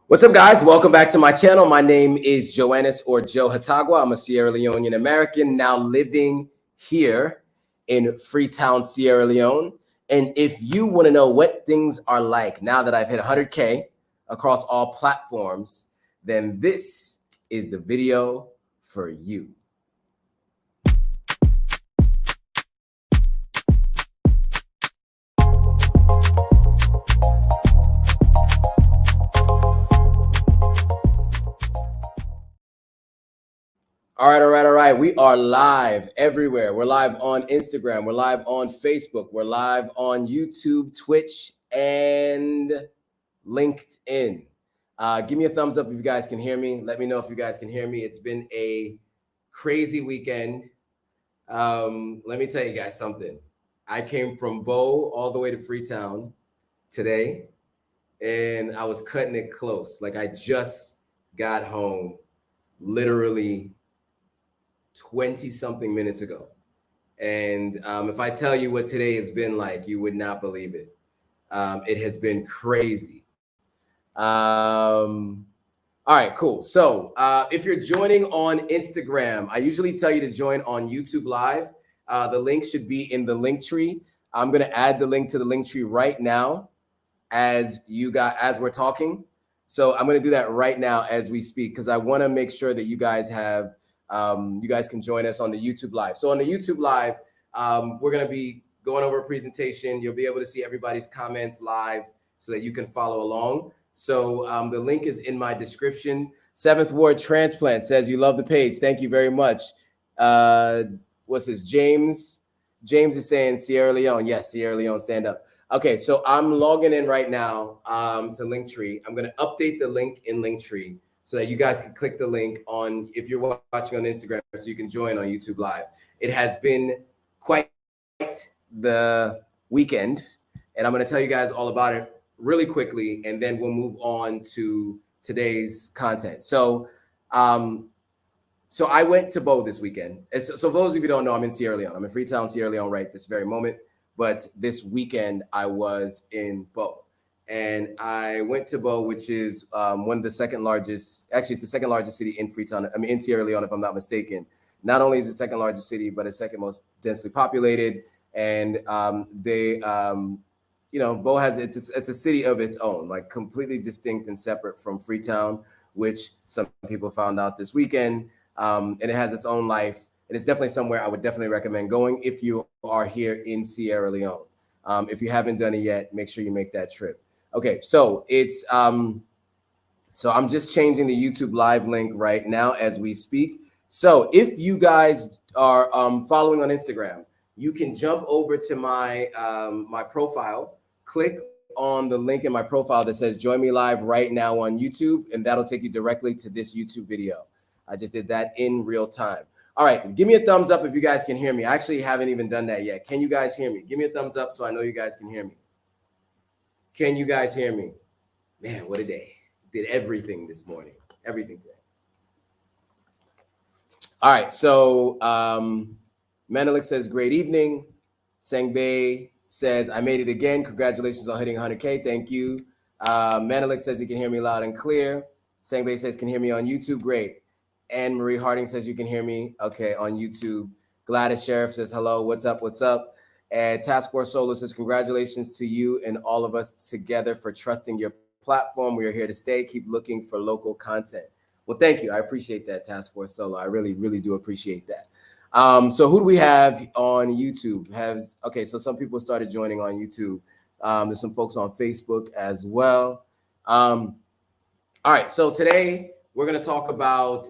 What's up, guys? Welcome back to my channel. My name is Joannis or Joe Hatagwa. I'm a Sierra Leonean American now living here in Freetown, Sierra Leone. And if you want to know what things are like now that I've hit 100K across all platforms, then this is the video for you. All right. We are live everywhere. We're live on Instagram. We're live on Facebook. We're live on YouTube, Twitch, and LinkedIn. Give me a thumbs up if you guys can hear me. Let me know if you guys can hear me. It's been a crazy weekend. Let me tell you guys something. I came from Bow all the way to Freetown today, and I was cutting it close. Like I just got home literally 20 something minutes ago. And if I tell you what today has been like, you would not believe it. It has been crazy. All right, cool. So if you're joining on Instagram, I usually tell you to join on YouTube Live. The link should be in the link tree. I'm going to add the link to the link tree right now as we're talking. So I'm going to do that right now as we speak, because I want to make sure that you guys have you guys can join us on the YouTube Live. So on the YouTube Live, we're going to be going over a presentation. You'll be able to see everybody's comments live so that you can follow along. So the link is in my description. 7th Ward Transplant says you love the page. Thank you very much. What's this? James is saying Sierra Leone. Yes, Sierra Leone, stand up. Okay, so I'm logging in right now to Linktree. I'm going to update the link in Linktree so that you guys can click the link on if you're watching on Instagram so you can join on YouTube Live. It has been quite the weekend, and I'm going to tell you guys all about it really quickly, and then we'll move on to today's content. So I went to Bow this weekend. So those of you who don't know, I'm in Sierra Leone. I'm in Freetown, Sierra Leone right this very moment. But this weekend I was in Bow. And I went to Bow, which is one of the second largest, actually it's the second largest city in Freetown, in Sierra Leone, if I'm not mistaken. Not only is it the second largest city, but it's second most densely populated. And Bow has, it's a city of its own, like completely distinct and separate from Freetown, which some people found out this weekend. And it has its own life. And it's definitely somewhere I would definitely recommend going if you are here in Sierra Leone. If you haven't done it yet, make sure you make that trip. Okay, so it's so I'm just changing the YouTube Live link right now as we speak. So if you guys are following on Instagram, you can jump over to my my profile, click on the link in my profile that says join me live right now on YouTube, and that'll take you directly to this YouTube video. I just did that in real time. All right, give me a thumbs up if you guys can hear me. I actually haven't even done that yet. Can you guys hear me? Give me a thumbs up so I know you guys can hear me. Can you guys hear me? Man, what a day. Did everything this morning. Everything today. All right, so Menelik says, great evening. Sengbe says, I made it again. Congratulations on hitting 100K. Thank you. Menelik says he can hear me loud and clear. Sengbe says, can hear me on YouTube. Great. Anne Marie Harding says you can hear me. Okay, on YouTube. Gladys Sheriff says, hello, what's up, what's up? And Task Force Solo says, congratulations to you and all of us together for trusting your platform. We are here to stay. Keep looking for local content. Well, thank you. I appreciate that, Task Force Solo. I really, really do appreciate that. So who do we have on YouTube? Okay, so some people started joining on YouTube. There's some folks on Facebook as well. All right, so today we're going to talk about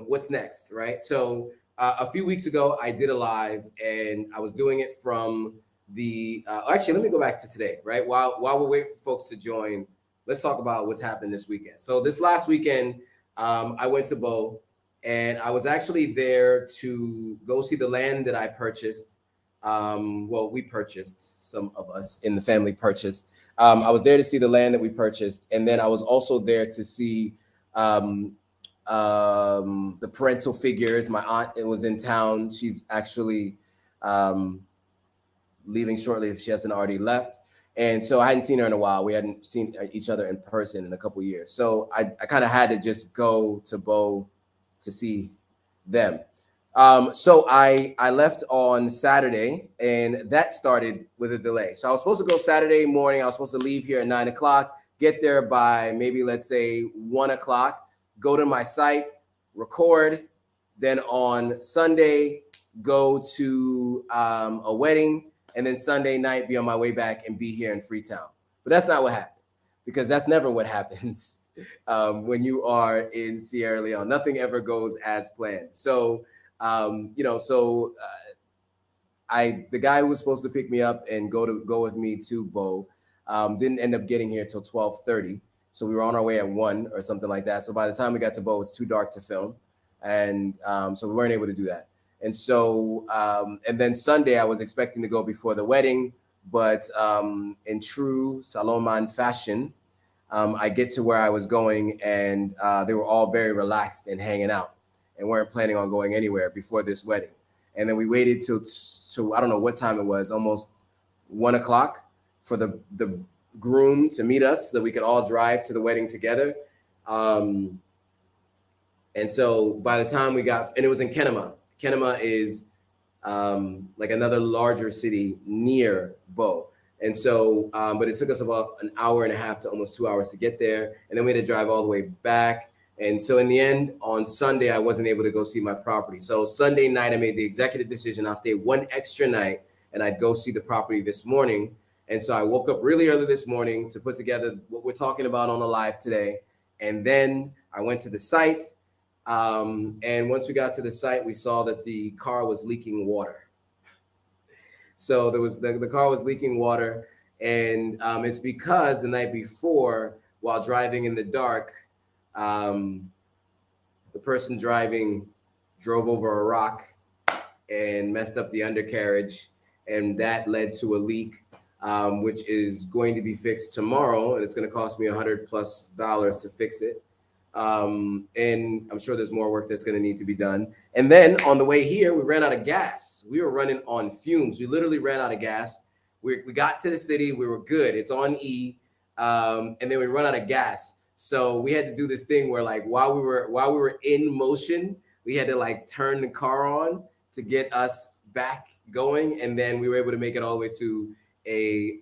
what's next, right? So a few weeks ago, I did a live, and I was doing it from the actually, let me go back to today, right? While we're waiting for folks to join, let's talk about what's happened this weekend. So this last weekend, I went to Bow, and I was actually there to go see the land that I purchased. Well, we purchased, some of us in the family purchased. I was there to see the land that we purchased, and then I was also there to see the parental figures. My aunt was in town. She's actually leaving shortly if she hasn't already left. And so I hadn't seen her in a while. We hadn't seen each other in person in a couple of years. So I kind of had to just go to Bo to see them. So I left on Saturday, and that started with a delay. So I was supposed to go Saturday morning. I was supposed to leave here at 9 o'clock, get there by maybe, let's say, 1 o'clock, go to my site, record. Then on Sunday, go to a wedding, and then Sunday night be on my way back and be here in Freetown. But that's not what happened, because that's never what happens when you are in Sierra Leone. Nothing ever goes as planned. So, the guy who was supposed to pick me up and go with me to Bo didn't end up getting here till 12:30. So we were on our way at 1 or something like that. So by the time we got to Bo, it was too dark to film. And so we weren't able to do that. And so, and then Sunday, I was expecting to go before the wedding, but in true Salomon fashion, I get to where I was going, and they were all very relaxed and hanging out and weren't planning on going anywhere before this wedding. And then we waited till I don't know what time it was, almost 1 o'clock, for the groom to meet us so that we could all drive to the wedding together. And so by the time we got, and it was in Kenema. Kenema is like another larger city near Bo. And so, but it took us about an hour and a half to almost 2 hours to get there. And then we had to drive all the way back. And so in the end, on Sunday, I wasn't able to go see my property. So Sunday night, I made the executive decision. I'll stay one extra night and I'd go see the property this morning. And so I woke up really early this morning to put together what we're talking about on the live today. And then I went to the site. And once we got to the site, we saw that the car was leaking water. So there was the car was leaking water. And it's because the night before, while driving in the dark, the person driving drove over a rock and messed up the undercarriage, and that led to a leak, which is going to be fixed tomorrow, and it's going to cost me $100+ to fix it. And I'm sure there's more work that's going to need to be done. And then on the way here, we ran out of gas. We were running on fumes. We literally ran out of gas. We got to the city. We were good. It's on E. And then we run out of gas. So we had to do this thing where, like, while we were in motion, we had to like turn the car on to get us back going, and then we were able to make it all the way to a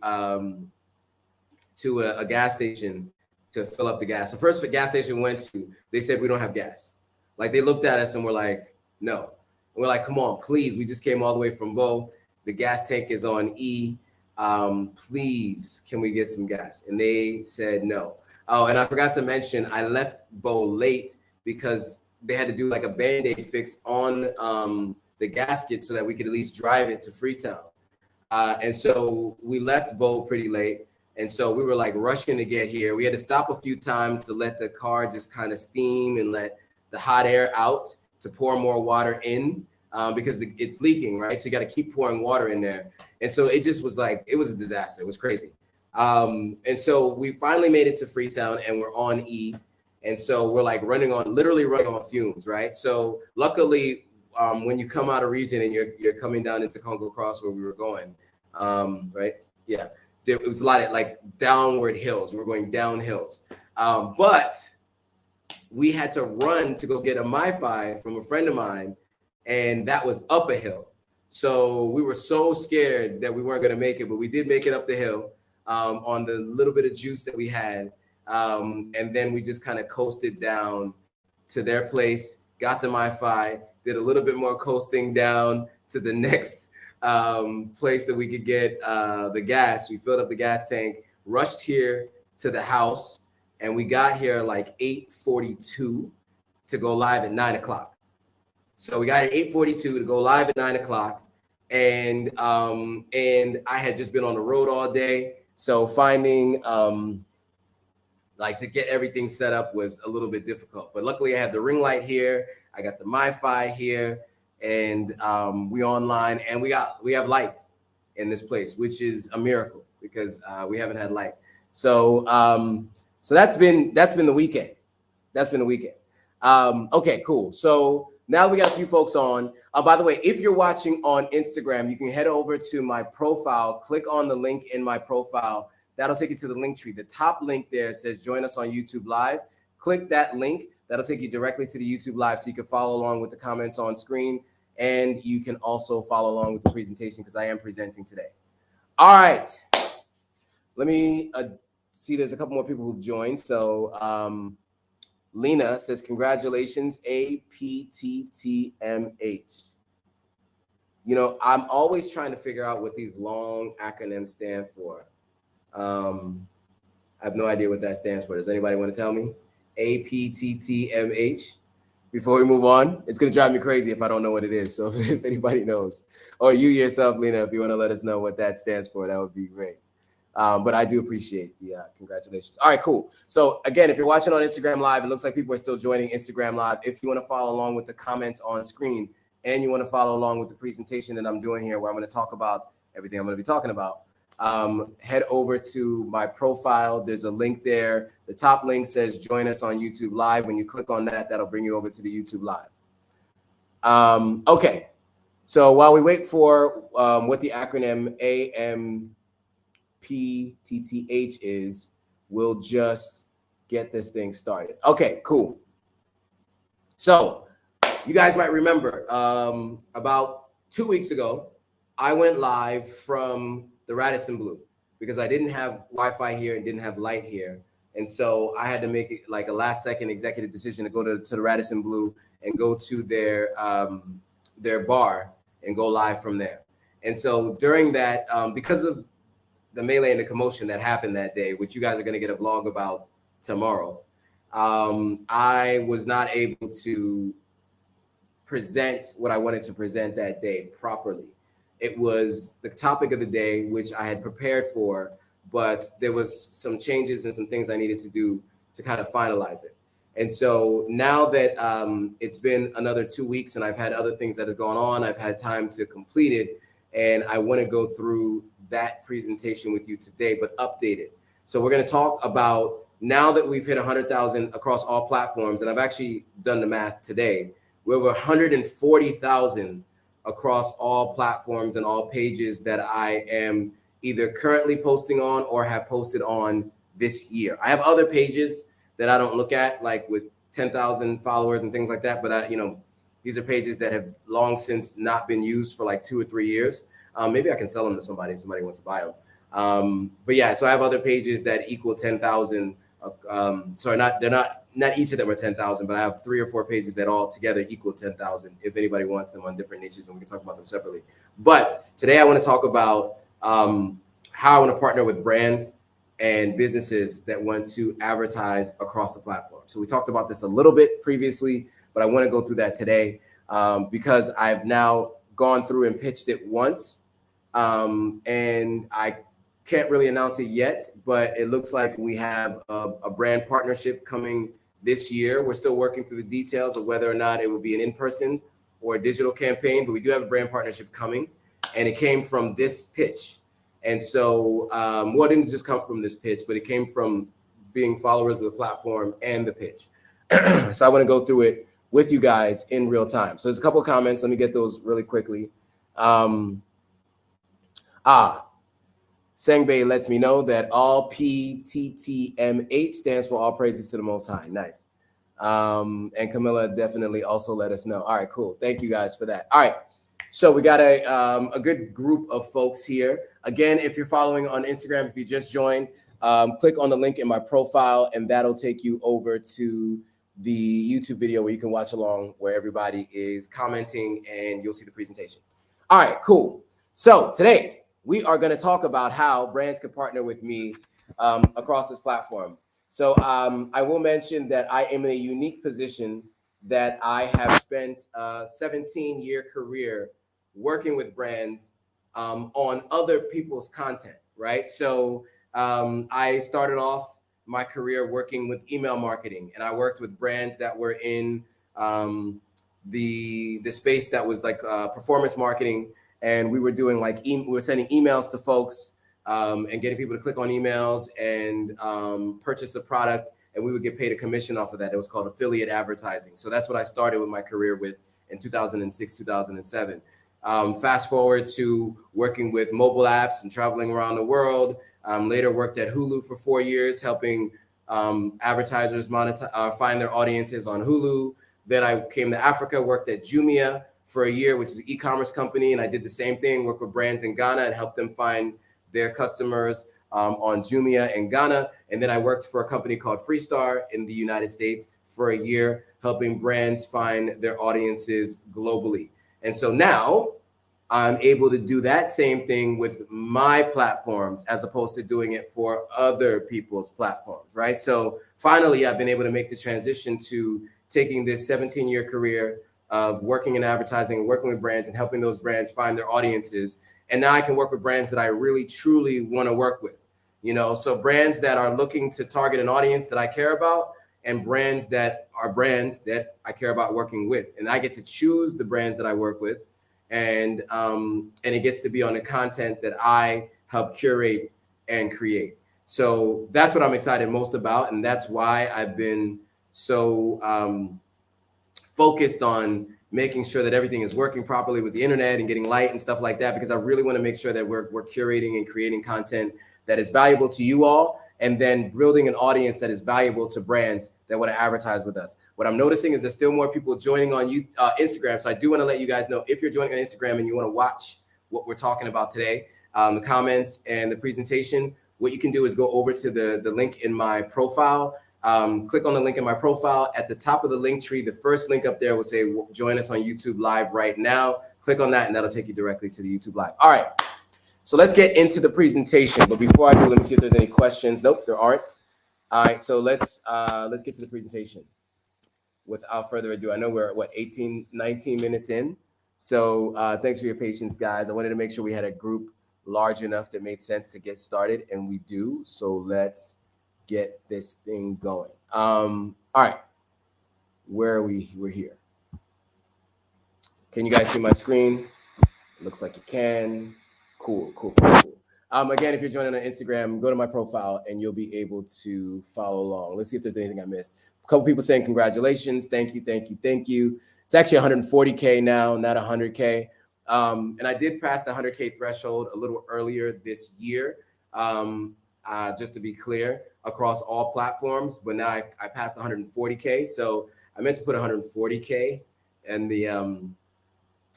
gas station to fill up the gas. The first gas station we went to, they said we don't have gas. Like, they looked at us and were like, no. And we're like, come on, please. We just came all the way from Bo. The gas tank is on E. Please, can we get some gas? And they said no. Oh, and I forgot to mention, I left Bo late because they had to do like a Band-Aid fix on the gasket so that we could at least drive it to Freetown. And so we left Bo pretty late. And so we were like rushing to get here. We had to stop a few times to let the car just kind of steam and let the hot air out to pour more water in because it's leaking, right? So you got to keep pouring water in there. And so it just was like, it was a disaster. It was crazy. And so we finally made it to Freetown and we're on E. And so we're like literally running on fumes, right? So luckily, when you come out of region and you're coming down into Congo Cross where we were going, right? Yeah, it was a lot of like downward hills. We were going down hills. But we had to run to go get a MiFi from a friend of mine, and that was up a hill. So we were so scared that we weren't going to make it, but we did make it up the hill on the little bit of juice that we had. And then we just kind of coasted down to their place, got the MiFi, did a little bit more coasting down to the next place that we could get the gas. We filled up the gas tank, rushed here to the house, and we got here like 8:42 to go live at 9 o'clock. So we got at 8:42 to go live at 9 o'clock. And I had just been on the road all day. So finding like to get everything set up was a little bit difficult. But luckily I have the ring light here. I got the MiFi here, and we online, and we have light in this place, which is a miracle because we haven't had light. So so that's been the weekend. That's been the weekend. Okay, cool. So now we got a few folks on. By the way, if you're watching on Instagram, you can head over to my profile, click on the link in my profile. That'll take you to the link tree. The top link there says join us on YouTube Live. Click that link. That'll take you directly to the YouTube Live so you can follow along with the comments on screen. And you can also follow along with the presentation because I am presenting today. All right. Let me see. There's a couple more people who've joined. So Lena says, congratulations, APTTMH. You know, I'm always trying to figure out what these long acronyms stand for. I have no idea what that stands for. Does anybody want to tell me? APTTMH. Before we move on, it's going to drive me crazy if I don't know what it is. So if anybody knows, or you yourself, Lena, if you want to let us know what that stands for, that would be great. But I do appreciate the congratulations. All right, cool. So again, if you're watching on Instagram Live, it looks like people are still joining Instagram Live. If you want to follow along with the comments on screen and you want to follow along with the presentation that I'm doing here, where I'm going to talk about everything I'm going to be talking about, head over to my profile. There's a link there. The top link says join us on YouTube Live. When you click on that, that'll bring you over to the YouTube Live. Okay. So while we wait for what the acronym AMPTTH is, we'll just get this thing started. Okay, cool. So you guys might remember about 2 weeks ago, I went live from the Radisson Blu because I didn't have Wi-Fi here and didn't have light here. And so I had to make it like a last second executive decision to go to the Radisson Blu and go to their bar and go live from there. And so during that, because of the melee and the commotion that happened that day, which you guys are going to get a vlog about tomorrow, I was not able to present what I wanted to present that day properly. It was the topic of the day, which I had prepared for, but there was some changes and some things I needed to do to kind of finalize it. And so now that it's been another 2 weeks and I've had other things that have gone on, I've had time to complete it. And I want to go through that presentation with you today, but update it. So we're going to talk about, now that we've hit 100,000 across all platforms, and I've actually done the math today, we're over 140,000 across all platforms and all pages that I am either currently posting on or have posted on this year. I have other pages that I don't look at, like with 10,000 followers and things like that. But these are pages that have long since not been used for like 2 or 3 years. Maybe I can sell them to somebody if somebody wants to buy them. But yeah, so I have other pages that equal 10,000. Sorry, not each of them are 10,000, but I have 3 or 4 pages that all together equal 10,000. If anybody wants them on different niches, and we can talk about them separately. But today I want to talk about how I want to partner with brands and businesses that want to advertise across the platform. So we talked about this a little bit previously, but I want to go through that today because I've now gone through and pitched it once, and I can't really announce it yet, but it looks like we have a brand partnership coming this year. We're still working through the details of whether or not it will be an in-person or a digital campaign, but we do have a brand partnership coming, and it came from this pitch. And so, well, it didn't just come from this pitch, but it came from being followers of the platform and the pitch. So I want to go through it with you guys in real time. So there's a couple of comments. Let me get those really quickly. Sangbei lets me know that all PTTMH stands for all praises to the Most High. Nice. And Camilla definitely also let us know. All right, cool. Thank you guys for that. All right. So we got a good group of folks here. Again, if you're following on Instagram, if you just joined, click on the link in my profile, and that'll take you over to the YouTube video where you can watch along, where everybody is commenting, and you'll see the presentation. All right, cool. So today we are going to talk about how brands can partner with me across this platform. So I will mention that I am in a unique position that I have spent a 17-year career working with brands on other people's content, right? So I started off my career working with email marketing, and I worked with brands that were in the space that was like performance marketing. And we were doing like, we were sending emails to folks and getting people to click on emails and purchase a product. And we would get paid a commission off of that. It was called affiliate advertising. So that's what I started with my career with. in 2006, 2007. Fast forward to working with mobile apps and traveling around the world. Later worked at Hulu for 4 years, helping advertisers find their audiences on Hulu. Then I came to Africa, worked at Jumia for a year, which is an e-commerce company. And I did the same thing, work with brands in Ghana and help them find their customers on Jumia in Ghana. And then I worked for a company called Freestar in the United States for a year, helping brands find their audiences globally. And so now I'm able to do that same thing with my platforms as opposed to doing it for other people's platforms, right? So finally, I've been able to make the transition to taking this 17-year career of working in advertising and working with brands and helping those brands find their audiences. And now I can work with brands that I really, truly want to work with, you know? So brands that are looking to target an audience that I care about, and brands that I care about working with. And I get to choose the brands that I work with. And it gets to be on the content that I help curate and create. So that's what I'm excited most about. And that's why I've been so focused on making sure that everything is working properly with the internet and getting light and stuff like that, because I really want to make sure that we're curating and creating content that is valuable to you all, and then building an audience that is valuable to brands that want to advertise with us. What I'm noticing is there's still more people joining on Instagram. So I do want to let you guys know, if you're joining on Instagram and you want to watch what we're talking about today, the comments and the presentation, what you can do is go over to the link in my profile. Click on the link in my profile. At the top of the link tree, the first link up there will say, join us on YouTube Live right now. Click on that and that'll take you directly to the YouTube Live. All right. So let's get into the presentation. But before I do, let me see if there's any questions. Nope, there aren't. All right, so let's get to the presentation. Without further ado, I know we're at 19 minutes in. So thanks for your patience, guys. I wanted to make sure we had a group large enough that made sense to get started, and we do. So let's get this thing going. All right, where are we? We're here. Can you guys see my screen? It looks like you can. Cool. Again, if you're joining on Instagram, go to my profile and you'll be able to follow along. Let's see if there's anything I missed. A couple people saying congratulations. Thank you. It's actually 140K now, not 100K. And I did pass the 100K threshold a little earlier this year, just to be clear, across all platforms. But now I passed 140K. So I meant to put 140K in the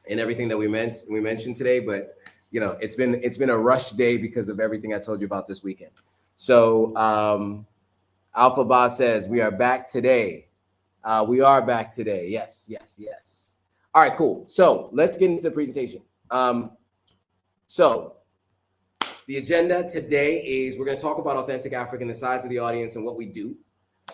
in everything that we mentioned today, but you know, it's been a rush day because of everything I told you about this weekend. So Alpha Boss says we are back today. We are back today. Yes. All right, cool. So let's get into the presentation. So the agenda today is we're going to talk about Authentic African, the size of the audience and what we do.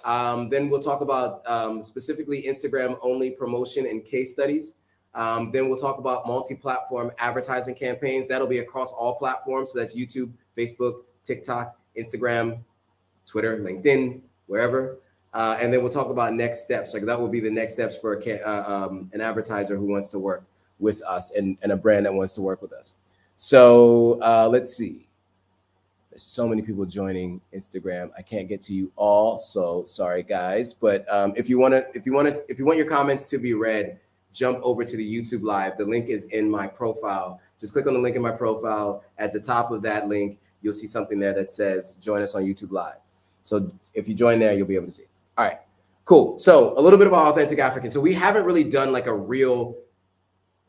Then we'll talk about specifically Instagram only promotion and case studies. Then we'll talk about multi-platform advertising campaigns. That'll be across all platforms. So that's YouTube, Facebook, TikTok, Instagram, Twitter, LinkedIn, wherever. And then we'll talk about next steps. Like that will be the next steps for an advertiser who wants to work with us and a brand that wants to work with us. So let's see. There's so many people joining Instagram. I can't get to you all, so sorry guys. But if you want your comments to be read, jump over to the YouTube Live. The link is in my profile. Just click on the link in my profile. At the top of that link, you'll see something there that says join us on YouTube Live. So if you join there, you'll be able to see it. All right, cool. So a little bit about Authentic African. So we haven't really done like a real,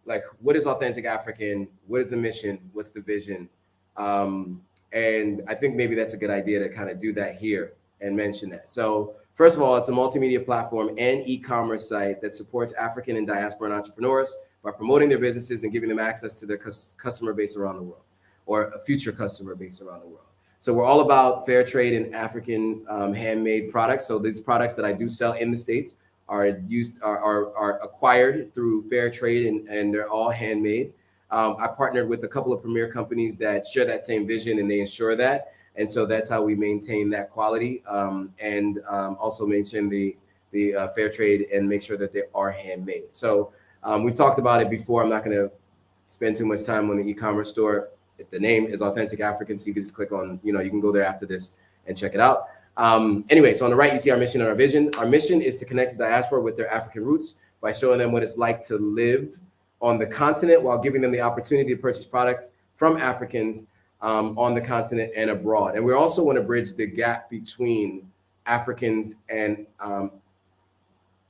like what is Authentic African? What is the mission? What's the vision? And I think maybe that's a good idea to kind of do that here and mention that. So first of all, it's a multimedia platform and e-commerce site that supports African and diaspora entrepreneurs by promoting their businesses and giving them access to their customer base around the world, or a future customer base around the world. So we're all about fair trade and African handmade products. So these products that I do sell in the States are acquired through fair trade and they're all handmade. I partnered with a couple of premier companies that share that same vision and they ensure that. And so that's how we maintain that quality and also maintain the fair trade and make sure that they are handmade. So we've talked about it before. I'm not going to spend too much time on the e-commerce store. The name is Authentic African, so you can just click on, you can go there after this and check it out. Anyway, so on the right, you see our mission and our vision. Our mission is to connect the diaspora with their African roots by showing them what it's like to live on the continent while giving them the opportunity to purchase products from Africans on the continent and abroad. And we also want to bridge the gap between Africans and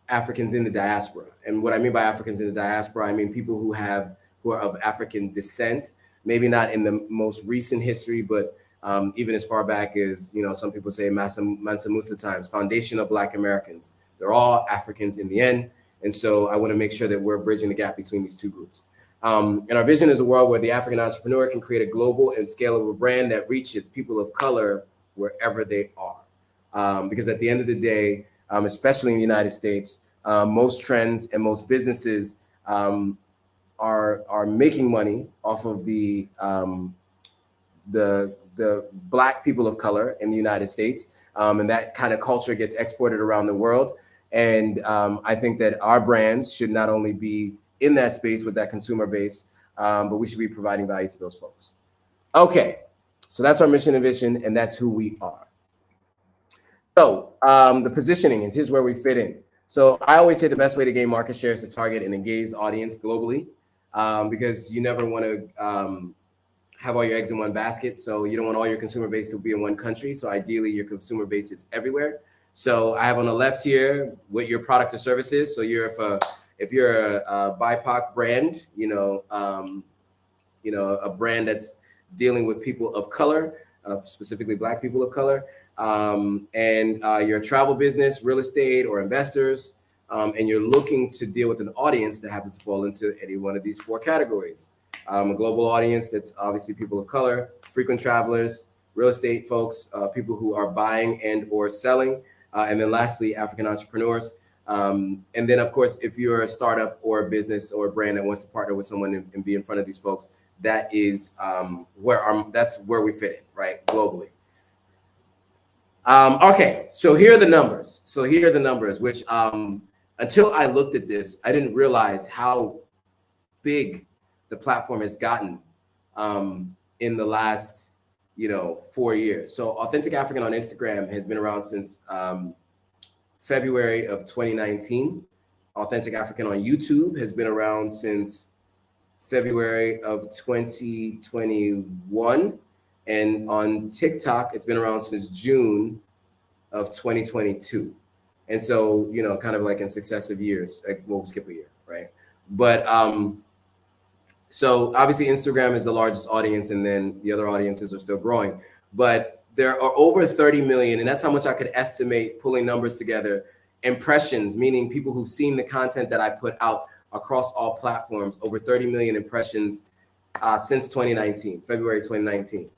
Africans in the diaspora. And what I mean by Africans in the diaspora, I mean people who are of African descent, maybe not in the most recent history, but even as far back as, some people say Mansa Musa times, foundational Black Americans. They're all Africans in the end. And so I want to make sure that we're bridging the gap between these two groups. And our vision is a world where the African entrepreneur can create a global and scalable brand that reaches people of color wherever they are. Because at the end of the day, especially in the United States, most trends and most businesses are making money off of the Black people of color in the United States, and that kind of culture gets exported around the world. And I think that our brands should not only be in that space with that consumer base, but we should be providing value to those folks. Okay, so that's our mission and vision, and that's who we are. So the positioning, and here's where we fit in. So I always say the best way to gain market share is to target an engaged audience globally, because you never want to have all your eggs in one basket. So you don't want all your consumer base to be in one country. So ideally your consumer base is everywhere. So I have on the left here what your product or service is. So if you're a BIPOC brand, a brand that's dealing with people of color, specifically Black people of color, and you're a travel business, real estate, or investors, and you're looking to deal with an audience that happens to fall into any one of these four categories. A global audience that's obviously people of color, frequent travelers, real estate folks, people who are buying and or selling, and then lastly, African entrepreneurs. And then, of course, if you're a startup or a business or a brand that wants to partner with someone and be in front of these folks, that is that's where we fit in, right, globally. Okay, so here are the numbers. Which until I looked at this, I didn't realize how big the platform has gotten in the last 4 years. So Authentic African on Instagram has been around since February of 2019. Authentic African on YouTube has been around since February of 2021. And on TikTok, it's been around since June of 2022. And so, kind of like in successive years, we'll skip a year, right? But so obviously Instagram is the largest audience, and then the other audiences are still growing. But there are over 30 million, and that's how much I could estimate, pulling numbers together, impressions, meaning people who've seen the content that I put out across all platforms, over 30 million impressions since 2019, February 2019.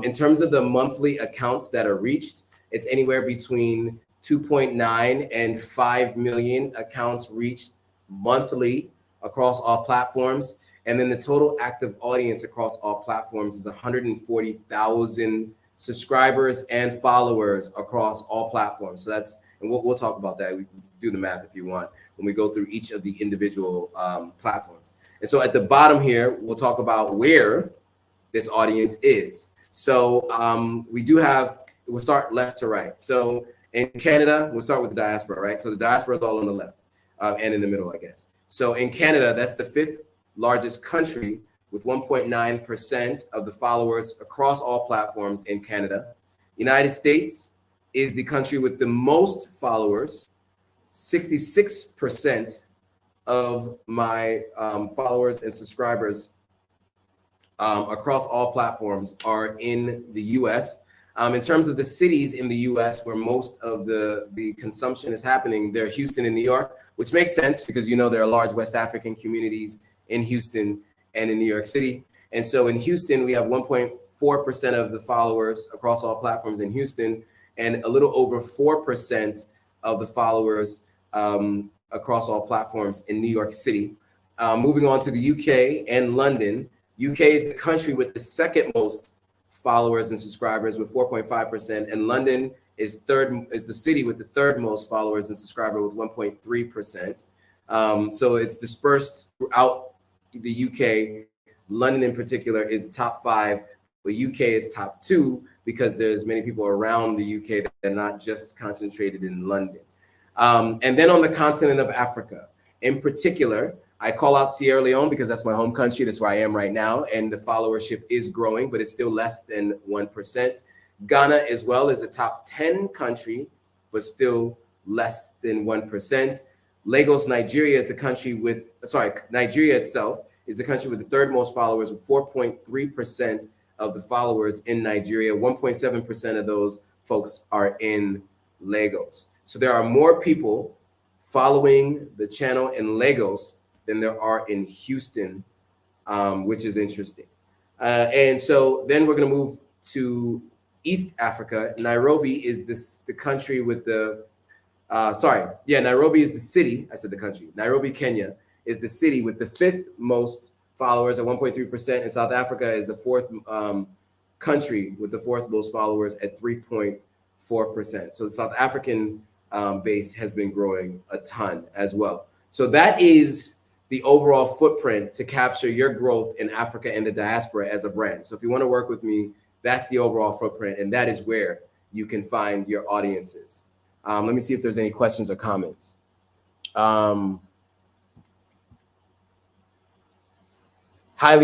In terms of the monthly accounts that are reached, it's anywhere between 2.9 and 5 million accounts reached monthly across all platforms. And then the total active audience across all platforms is 140,000 subscribers and followers across all platforms. So and we'll talk about that. We can do the math if you want when we go through each of the individual platforms. And so at the bottom here, we'll talk about where this audience is. So we'll start left to right. So in Canada, we'll start with the diaspora, right? So the diaspora is all on the left and in the middle, I guess. So in Canada, that's the 5th largest country with 1.9% of the followers across all platforms in Canada. United States is the country with the most followers. 66% of my followers and subscribers across all platforms are in the US. In terms of the cities in the US where most of the consumption is happening, they're Houston and New York, which makes sense because there are large West African communities in Houston and in New York City. And so in Houston, we have 1.4% of the followers across all platforms in Houston, and a little over 4% of the followers across all platforms in New York City. Moving on to the UK and London. UK is the country with the second most followers and subscribers with 4.5%, and London is the city with the third most followers and subscribers with 1.3%. So it's dispersed throughout the UK. London in particular is top 5, but UK is top 2 because there's many people around the UK that are not just concentrated in London. And then on the continent of Africa, In particular, I call out Sierra Leone because that's my home country. That's where I am right now. And the followership is growing, but it's still less than 1%. Ghana as well is a top 10 country, but still less than 1%. Lagos, Nigeria is the country with, Nigeria itself is the country with the third most followers with 4.3% of the followers in Nigeria. 1.7% of those folks are in Lagos. So there are more people following the channel in Lagos than there are in Houston, which is interesting. And so then we're going to move to East Africa. Nairobi is the country with the, Nairobi is the city. I said the country. Nairobi, Kenya is the city with the fifth most followers at 1.3%. And South Africa is the fourth country with the fourth most followers at 3.4%. So the South African base has been growing a ton as well. So that is the overall footprint to capture your growth in Africa and the diaspora as a brand. So if you want to work with me, that's the overall footprint, and that is where you can find your audiences. Let me see if there's any questions or comments. Highly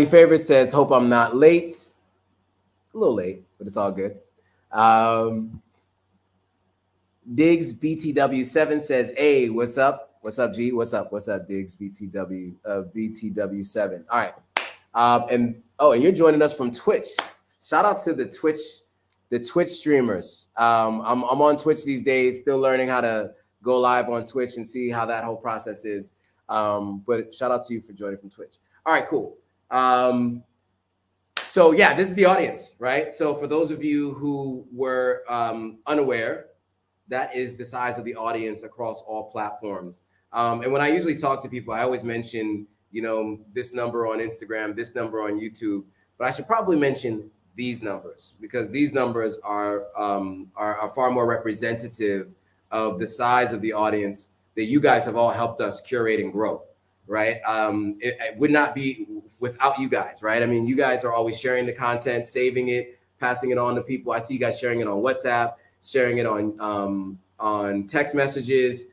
Favored says, hope I'm not late. A little late, but it's all good. Diggs BTW7 says, hey, what's up? What's up, G? What's up? What's up, Diggs BTW7? All right. And you're joining us from Twitch. Shout out to the Twitch streamers. I'm on Twitch these days, still learning how to go live on Twitch and see how that whole process is. But shout out to you for joining from Twitch. All right, cool. So yeah, this is the audience, right? So for those of you who were unaware, that is the size of the audience across all platforms. And when I usually talk to people, I always mention, this number on Instagram, this number on YouTube, but I should probably mention these numbers because these numbers are far more representative of the size of the audience that you guys have all helped us curate and grow, right? It would not be without you guys, right? I mean, you guys are always sharing the content, saving it, passing it on to people. I see you guys sharing it on WhatsApp, sharing it on text messages,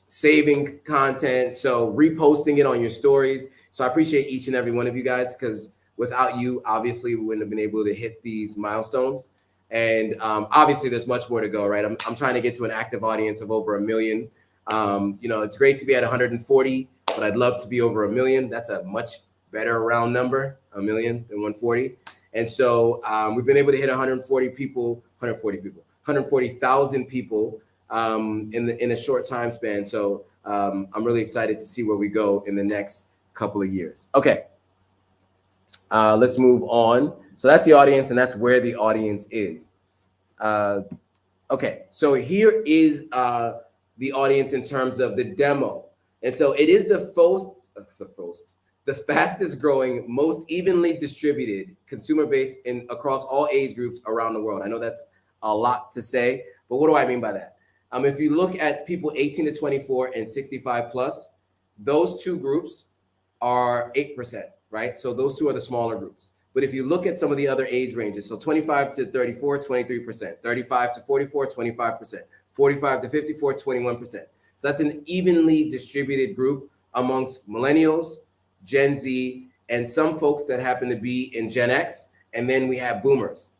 saving content, so reposting it on your stories. So I appreciate each and every one of you guys because without you, obviously, we wouldn't have been able to hit these milestones. And obviously, there's much more to go, right? I'm trying to get to an active audience of over 1 million. It's great to be at 140, but I'd love to be over 1 million. That's a much better round number, 1 million than 140. And so we've been able to hit 140,000 people in a short time span. So I'm really excited to see where we go in the next couple of years. Okay, let's move on. So that's the audience, and that's where the audience is. Okay, so here is the audience in terms of the demo. And so it is the fastest growing, most evenly distributed consumer base across all age groups around the world. I know that's a lot to say, but what do I mean by that? If you look at people 18 to 24 and 65 plus, those two groups are 8%, right? So those two are the smaller groups. But if you look at some of the other age ranges, so 25 to 34, 23%, 35 to 44, 25%, 45 to 54, 21%. So that's an evenly distributed group amongst millennials, Gen Z, and some folks that happen to be in Gen X. And then we have boomers.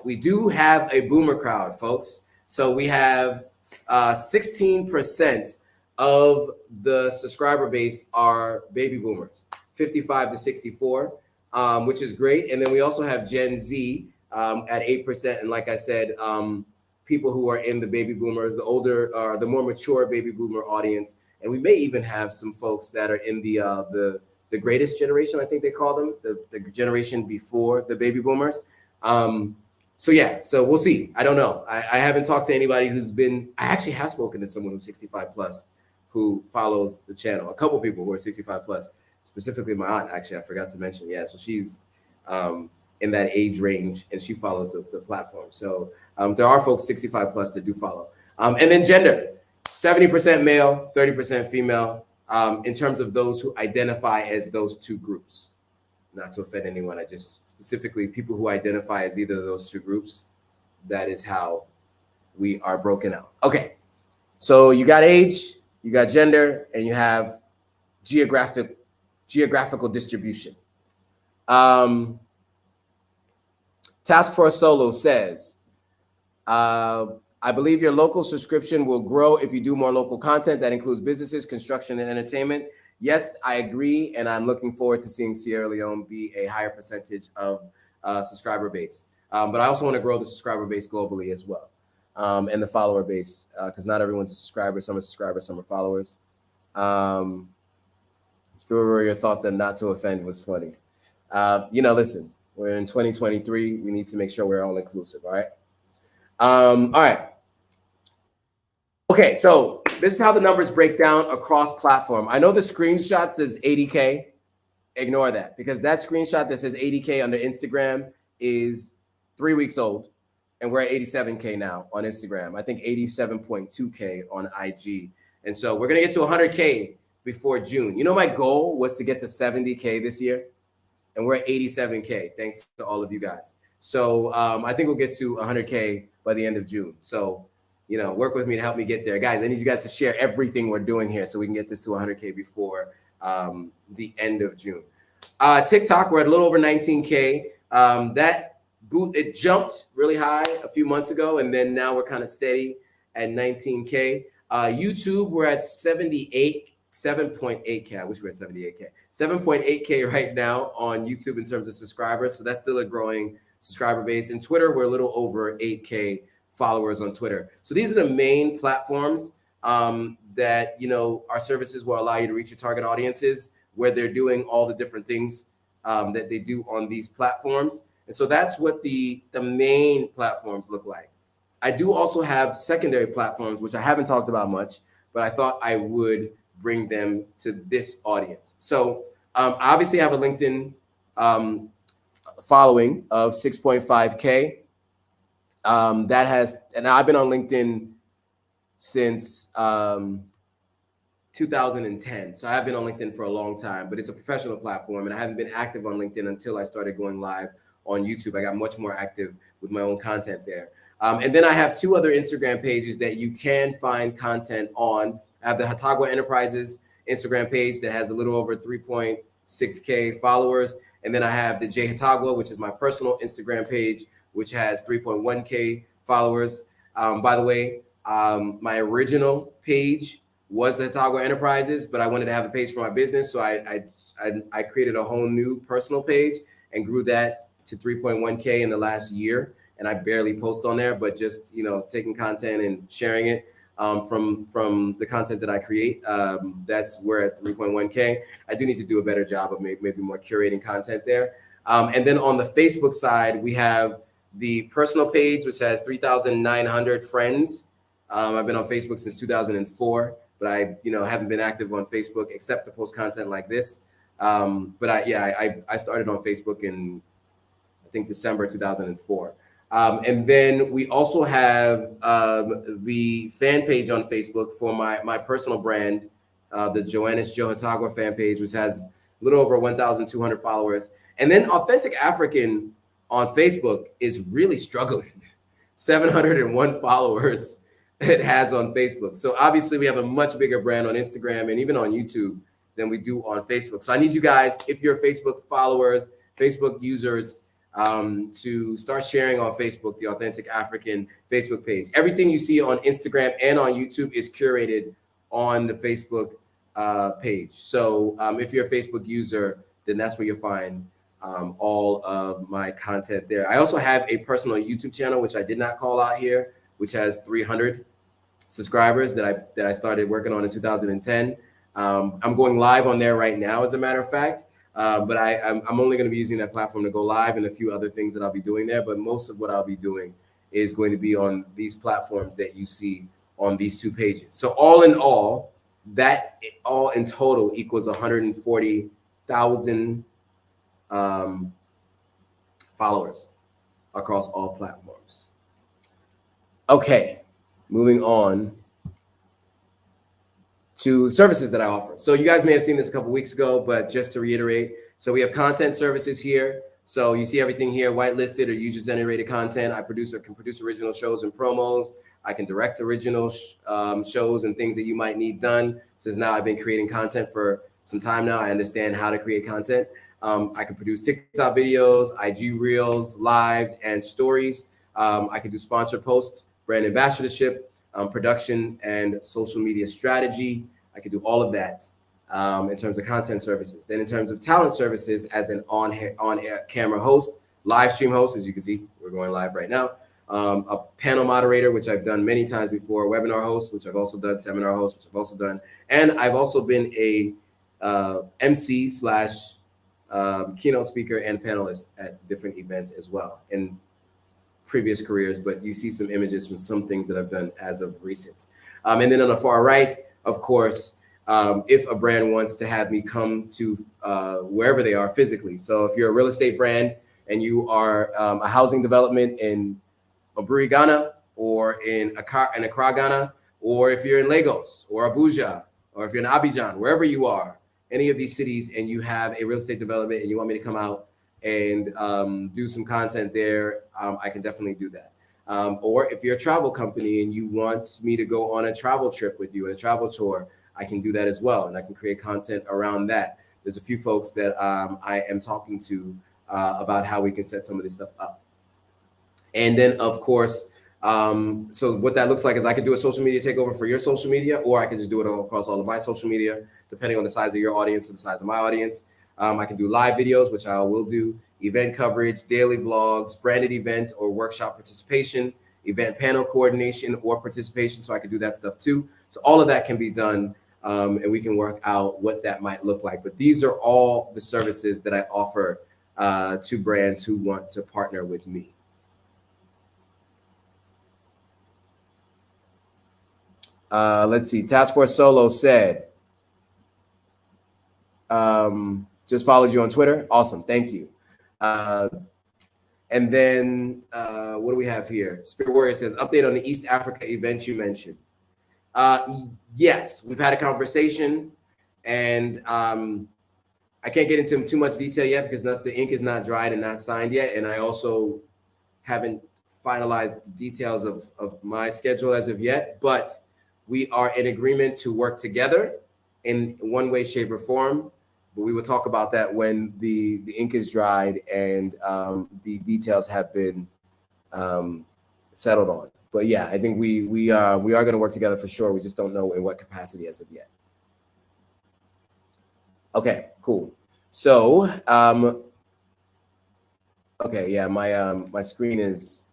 We do have a boomer crowd, folks. So we have 16% of the subscriber base are baby boomers, 55 to 64, which is great. And then we also have Gen Z at 8%. And like I said, people who are in the baby boomers, the older, the more mature baby boomer audience. And we may even have some folks that are in the greatest generation, I think they call them, the generation before the baby boomers. So yeah, so we'll see. I don't know. I haven't talked to anybody who's been, I actually have spoken to someone who's 65 plus who follows the channel. A couple people who are 65 plus, specifically my aunt, actually, I forgot to mention. Yeah, so she's in that age range and she follows the platform. So there are folks 65 plus that do follow. And then gender, 70% male, 30% female, in terms of those who identify as those two groups. Not to offend anyone, I just specifically people who identify as either of those two groups, that is how we are broken out. Okay, so you got age, you got gender, and you have geographical distribution. Task Force Solo says, I believe your local subscription will grow if you do more local content that includes businesses, construction, and entertainment. Yes, I agree, and I'm looking forward to seeing Sierra Leone be a higher percentage of subscriber base. But I also want to grow the subscriber base globally as well, and the follower base, because not everyone's a subscriber. Some are subscribers, some are followers. Spielberg thought that not to offend was funny. Listen, we're in 2023. We need to make sure we're all inclusive, all right? All right. Okay, so this is how the numbers break down across platform. I know the screenshot says 80K. Ignore that, because that screenshot that says 80K under Instagram is 3 weeks old, and we're at 87K now on Instagram. I think 87.2K on IG. And so we're going to get to 100K before June. You know, my goal was to get to 70K this year, and we're at 87K, thanks to all of you guys. So I think we'll get to 100K by the end of June. So, work with me to help me get there. Guys, I need you guys to share everything we're doing here so we can get this to 100K before the end of June. TikTok, we're at a little over 19K. It jumped really high a few months ago, and then now we're kind of steady at 19K. YouTube, we're at 7.8K. I wish we were at 78K. 7.8K right now on YouTube in terms of subscribers. So that's still a growing subscriber base. And Twitter, we're a little over 8K followers on Twitter. So these are the main platforms that, our services will allow you to reach your target audiences, where they're doing all the different things that they do on these platforms. And so that's what the main platforms look like. I do also have secondary platforms, which I haven't talked about much, but I thought I would bring them to this audience. So obviously I have a LinkedIn following of 6.5K. And I've been on LinkedIn since 2010. So I've been on LinkedIn for a long time, but it's a professional platform, and I haven't been active on LinkedIn until I started going live on YouTube. I got much more active with my own content there. And then I have 2 other Instagram pages that you can find content on. I have the Hatagua Enterprises Instagram page that has a little over 3.6K followers. And then I have the J Hatagua, which is my personal Instagram page, which has 3.1K followers. By the way, my original page was the Hatagua Enterprises, but I wanted to have a page for my business. So I created a whole new personal page and grew that to 3.1K in the last year. And I barely post on there, but just, taking content and sharing it from the content that I create. That's where at 3.1K. I do need to do a better job of maybe more curating content there. And then on the Facebook side, we have the personal page, which has 3,900 friends. I've been on Facebook since 2004, but I haven't been active on Facebook except to post content like this. But I started on Facebook in, I think, December 2004. And then we also have the fan page on Facebook for my personal brand, the Joannis Joe Hatagua fan page, which has a little over 1,200 followers. And then Authentic African on Facebook is really struggling. 701 followers it has on Facebook. So obviously we have a much bigger brand on Instagram and even on YouTube than we do on Facebook. So I need you guys, if you're Facebook followers, Facebook users, to start sharing on Facebook, the Authentic African Facebook page. Everything you see on Instagram and on YouTube is curated on the Facebook page. So if you're a Facebook user, then that's where you'll find all of my content there. I also have a personal YouTube channel, which I did not call out here, which has 300 subscribers that I started working on in 2010. I'm going live on there right now, as a matter of fact. But I'm only going to be using that platform to go live and a few other things that I'll be doing there. But most of what I'll be doing is going to be on these platforms that you see on these 2 pages. So all in all, that all in total equals 140,000 followers across all platforms. Okay, moving on to services that I offer. So you guys may have seen this a couple weeks ago, but just to reiterate, so we have content services here. So you see everything here, whitelisted or user-generated content. I can produce original shows and promos. I can direct original shows and things that you might need done. Since now I've been creating content for some time now, I understand how to create content. I can produce TikTok videos, IG Reels, lives, and stories. I can do sponsored posts, brand ambassadorship, production, and social media strategy. I can do all of that in terms of content services. Then in terms of talent services, as an on-air camera host, live stream host, as you can see, we're going live right now. A panel moderator, which I've done many times before, webinar host, which I've also done, seminar host, which I've also done. And I've also been a MC slash keynote speaker and panelist at different events as well in previous careers, but you see some images from some things that I've done as of recent. And then on the far right, of course, if a brand wants to have me come to wherever they are physically. So if you're a real estate brand and you are a housing development in Oburi, Ghana, or in Accra, Ghana, or if you're in Lagos or Abuja, or if you're in Abidjan, wherever you are, any of these cities, and you have a real estate development and you want me to come out and do some content there, I can definitely do that. Or if you're a travel company and you want me to go on a travel trip with you, a travel tour, I can do that as well. And I can create content around that. There's a few folks that I am talking to about how we can set some of this stuff up. And then, of course, so what that looks like is I could do a social media takeover for your social media, or I can just do it all across all of my social media, depending on the size of your audience or the size of my audience. I can do live videos, which I will do, event coverage, daily vlogs, branded event or workshop participation, event panel coordination or participation. So I can do that stuff too. So all of that can be done, and we can work out what that might look like. But these are all the services that I offer to brands who want to partner with me. Let's see. Task Force Solo said, just followed you on Twitter. Awesome. Thank you. And then what do we have here? Spirit Warrior says, update on the East Africa event you mentioned. Yes, we've had a conversation, and I can't get into too much detail yet because the ink is not dried and not signed yet. And I also haven't finalized details of my schedule as of yet, but we are in agreement to work together in one way, shape, or form. But we will talk about that when the ink is dried and the details have been settled on. But yeah, I think we are going to work together for sure. We just don't know in what capacity as of yet. Okay, cool. So, okay, yeah, my screen is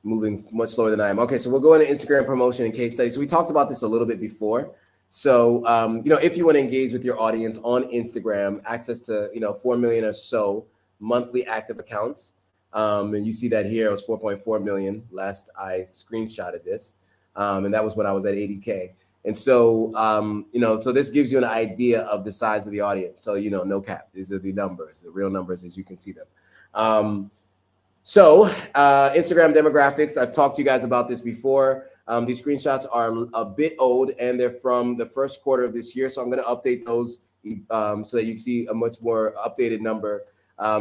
moving much slower than I am. Okay, so we'll go into Instagram promotion and case study. So we talked about this a little bit before. So, if you want to engage with your audience on Instagram, access to, 4 million or so monthly active accounts. And you see that here, it was 4.4 million last I screenshotted this. And that was when I was at 80K. And so, so this gives you an idea of the size of the audience. So, no cap, these are the numbers, the real numbers as you can see them. So Instagram demographics, I've talked to you guys about this before. These screenshots are a bit old and they're from the first quarter of this year. So I'm going to update those so that you see a much more updated number.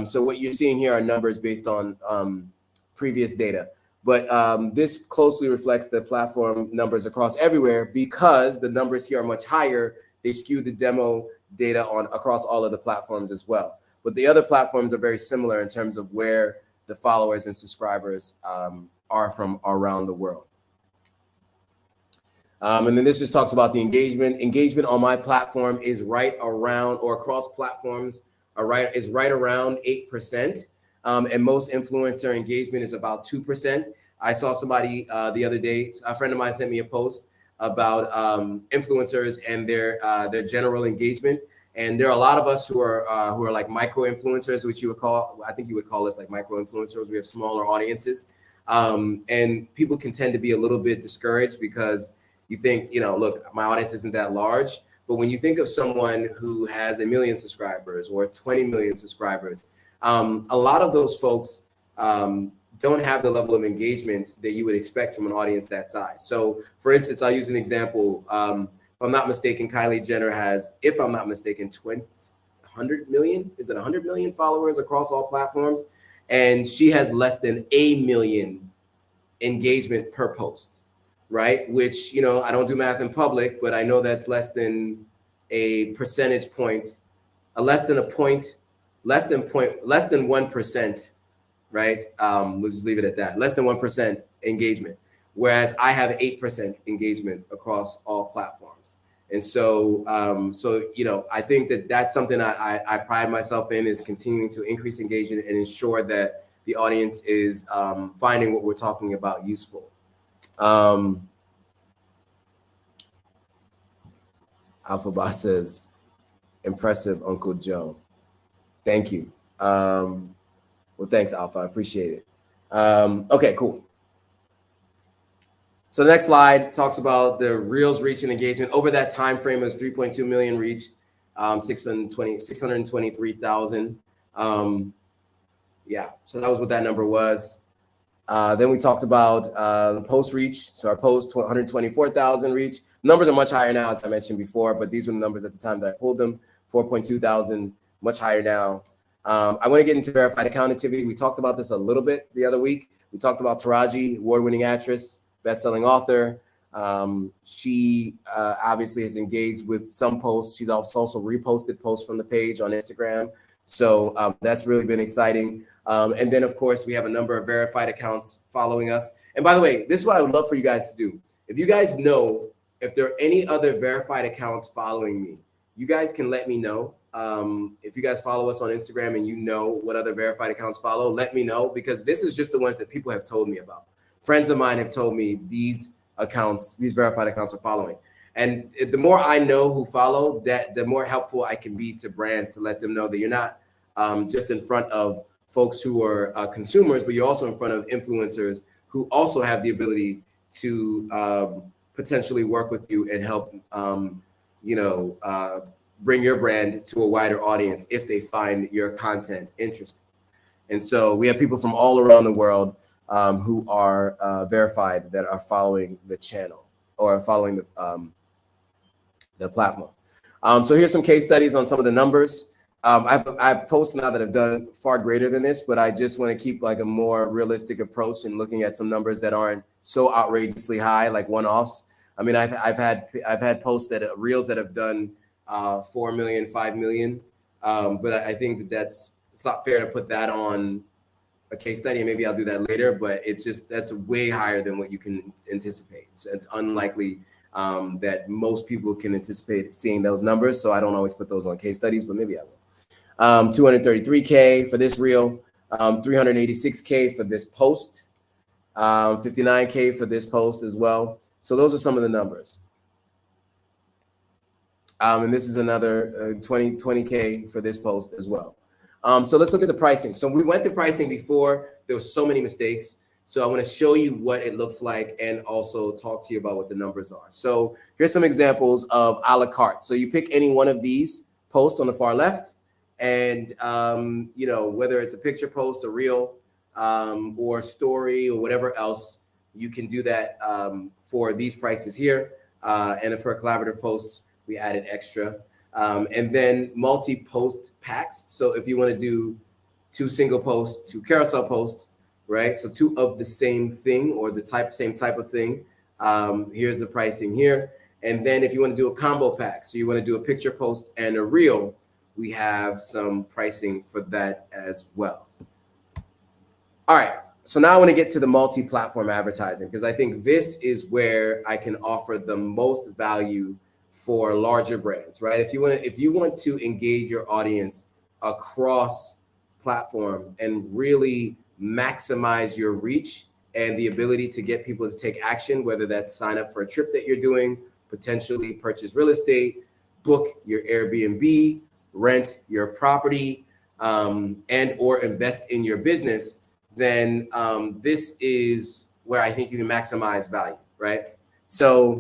So what you're seeing here are numbers based on previous data. But this closely reflects the platform numbers across everywhere because the numbers here are much higher. They skew the demo data across all of the platforms as well. But the other platforms are very similar in terms of where the followers and subscribers are from around the world. And then this just talks about the engagement. Engagement on my platform is right around, or across platforms, is right around 8%. And most influencer engagement is about 2%. I saw somebody the other day, a friend of mine sent me a post about influencers and their general engagement. And there are a lot of us who are like micro influencers, which you would call, I think you would call us like micro influencers. We have smaller audiences. And people can tend to be a little bit discouraged because you think, look, my audience isn't that large. But when you think of someone who has 1 million subscribers or 20 million subscribers, a lot of those folks don't have the level of engagement that you would expect from an audience that size. So for instance, I'll use an example. If I'm not mistaken, Kylie Jenner has, if I'm not mistaken, 100 million? Is it 100 million followers across all platforms? And she has less than 1 million engagement per post. right? Which, you know, I don't do math in public, but I know that's less than a percentage point, less than 1%, right? Let's just leave it at that. Less than 1% engagement, whereas I have 8% engagement across all platforms. And so, you know, I think that that's something I pride myself in, is continuing to increase engagement and ensure that the audience is finding what we're talking about useful. Alpha Boss says, impressive, Uncle Joe. Thank you. Well, thanks, Alpha. I appreciate it. Okay, cool. So the next slide talks about the Reels reach and engagement. Over that time frame, it was 3.2 million reached, 623,000. Yeah, so that was what that number was. Then we talked about the post reach. So our post, 124,000 reach. Numbers are much higher now, as I mentioned before, but these were the numbers at the time that I pulled them. 4.2 thousand, much higher now. I want to get into verified account activity. We talked about this a little bit the other week. We talked about Taraji, award-winning actress, best-selling author. She obviously has engaged with some posts. She's also reposted posts from the page on Instagram. So that's really been exciting. And then, of course, we have a number of verified accounts following us. And by the way, this is what I would love for you guys to do. If you guys know if there are any other verified accounts following me, you guys can let me know. If you guys follow us on Instagram and you know what other verified accounts follow, let me know, because this is just the ones that people have told me about. Friends of mine have told me these accounts, these verified accounts are following. And the more I know who follow, that the more helpful I can be to brands, to let them know that you're not just in front of folks who are consumers, but you're also in front of influencers who also have the ability to potentially work with you and help, bring your brand to a wider audience if they find your content interesting. And so we have people from all around the world who are verified that are following the channel or following the platform. So here's some case studies on some of the numbers. I've posted now that I've done far greater than this, but I just want to keep like a more realistic approach and looking at some numbers that aren't so outrageously high, like one-offs. I mean, I've had posts that Reels that have done 4 million, 5 million, but I think that it's not fair to put that on a case study, and maybe I'll do that later, but it's just, that's way higher than what you can anticipate. So it's unlikely that most people can anticipate seeing those numbers, so I don't always put those on case studies, but maybe I will. 233K for this reel, 386K for this post, 59K for this post as well. So those are some of the numbers. And this is another 20K for this post as well. So let's look at the pricing. So we went through pricing before. There were so many mistakes. So I want to show you what it looks like and also talk to you about what the numbers are. So here's some examples of a la carte. So you pick any one of these posts on the far left, and whether it's a picture post, a reel, or story, or whatever else, you can do that for these prices here. And for a collaborative post, we added extra. And then multi-post packs. So if you want to do 2 single posts, 2 carousel posts, right? So 2 of the same thing or the same type of thing. Here's the pricing here. And then if you want to do a combo pack, so you want to do a picture post and a reel, we have some pricing for that as well. All right. So now I want to get to the multi-platform advertising, because I think this is where I can offer the most value for larger brands, right? If you want to engage your audience across platform and really maximize your reach and the ability to get people to take action, whether that's sign up for a trip that you're doing, potentially purchase real estate, book your Airbnb, rent your property, and or invest in your business, then this is where I think you can maximize value, right? So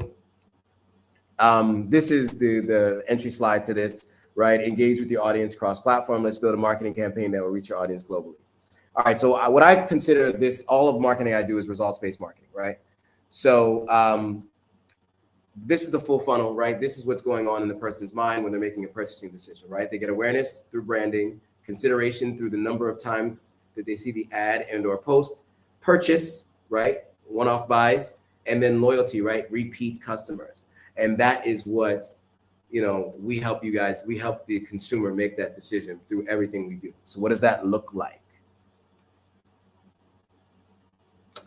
this is the entry slide to this, right? Engage with your audience cross-platform. Let's build a marketing campaign that will reach your audience globally. All right, so what I consider this, all of marketing I do is results-based marketing, right? So this is the full funnel, right? This is what's going on in the person's mind when they're making a purchasing decision, right? They get awareness through branding, consideration through the number of times that they see the ad and or post, purchase, right? One-off buys, and then loyalty, right? Repeat customers. And that is what, you know, we help you guys, we help the consumer make that decision through everything we do. So what does that look like?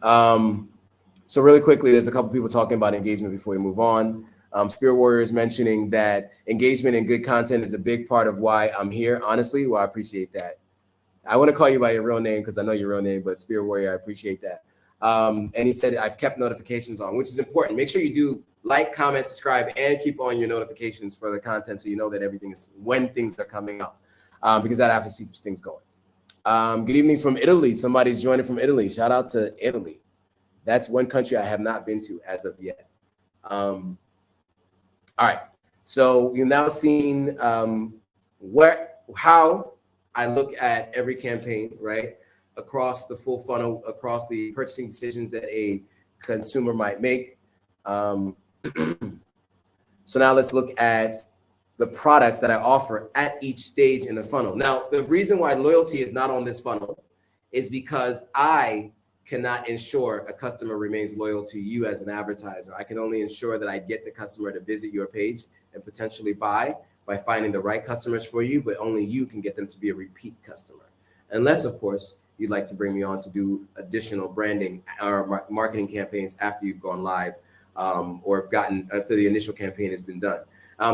So really quickly, there's a couple people talking about engagement before we move on. Spirit Warriors mentioning that engagement and good content is a big part of why I'm here. Honestly, well, I appreciate that. I want to call you by your real name because I know your real name, but Spirit Warrior, I appreciate that. And he said, I've kept notifications on, which is important. Make sure you do like, comment, subscribe, and keep on your notifications for the content so you know that everything is when things are coming up, because that obviously keeps things going. Good evening from Italy. Somebody's joining from Italy. Shout out to Italy. That's one country I have not been to as of yet. All right. So you've now seen how I look at every campaign, right? Across the full funnel, across the purchasing decisions that a consumer might make. So now let's look at the products that I offer at each stage in the funnel. Now, the reason why loyalty is not on this funnel is because I cannot ensure a customer remains loyal to you as an advertiser. I can only ensure that I get the customer to visit your page and potentially buy by finding the right customers for you, but only you can get them to be a repeat customer. Unless, of course, you'd like to bring me on to do additional branding or marketing campaigns after you've gone live, or gotten after the initial campaign has been done.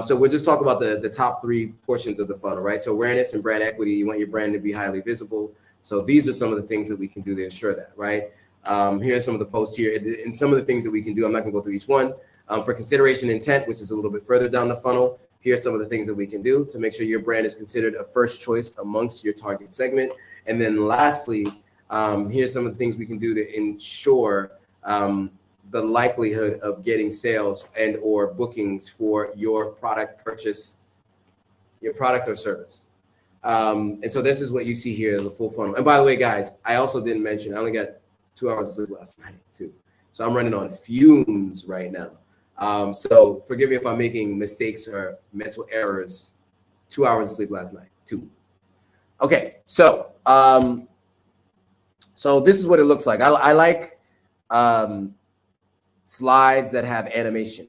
So we'll just talk about the top three portions of the funnel, right? So awareness and brand equity, you want your brand to be highly visible. So these are some of the things that we can do to ensure that, right? Here are some of the posts here and some of the things that we can do. I'm not gonna go through each one. For consideration intent, which is a little bit further down the funnel, here's some of the things that we can do to make sure your brand is considered a first choice amongst your target segment. And then lastly, here's some of the things we can do to ensure the likelihood of getting sales and or bookings for your product purchase, your product or service. And so this is what you see here as a full funnel. And by the way, guys, I also didn't mention, I only got 2 hours of sleep last night too. So I'm running on fumes right now. So forgive me if I'm making mistakes or mental errors. 2 hours of sleep last night, 2. Okay, so so this is what it looks like. I like slides that have animation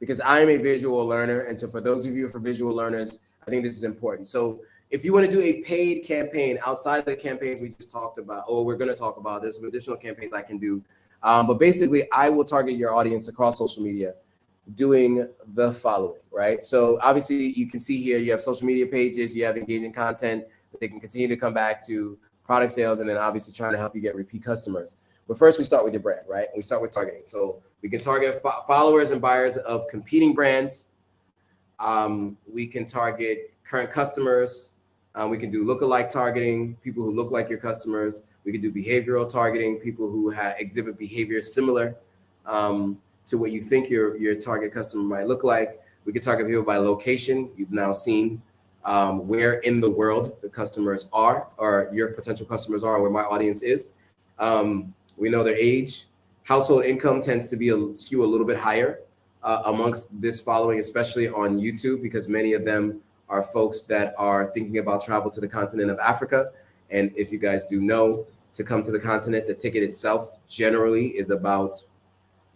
because I'm a visual learner. And so for those of you for visual learners, I think this is important. So if you want to do a paid campaign outside of the campaigns we just talked about, or we're going to talk about, there's some additional campaigns I can do. But basically, I will target your audience across social media doing the following, right? So obviously, you can see here, you have social media pages, you have engaging content that they can continue to come back to, product sales, and then obviously trying to help you get repeat customers. But first, we start with your brand, right? We start with targeting. So we can target followers and buyers of competing brands. We can target current customers. We can do lookalike targeting, people who look like your customers. We can do behavioral targeting, people who exhibit behavior similar to what you think your target customer might look like. We can target people by location. You've now seen where in the world the customers are, or your potential customers are, where my audience is. We know their age. Household income tends to be skew a little bit higher amongst this following, especially on YouTube, because many of them are folks that are thinking about travel to the continent of Africa. And if you guys do know, to come to the continent, the ticket itself generally is about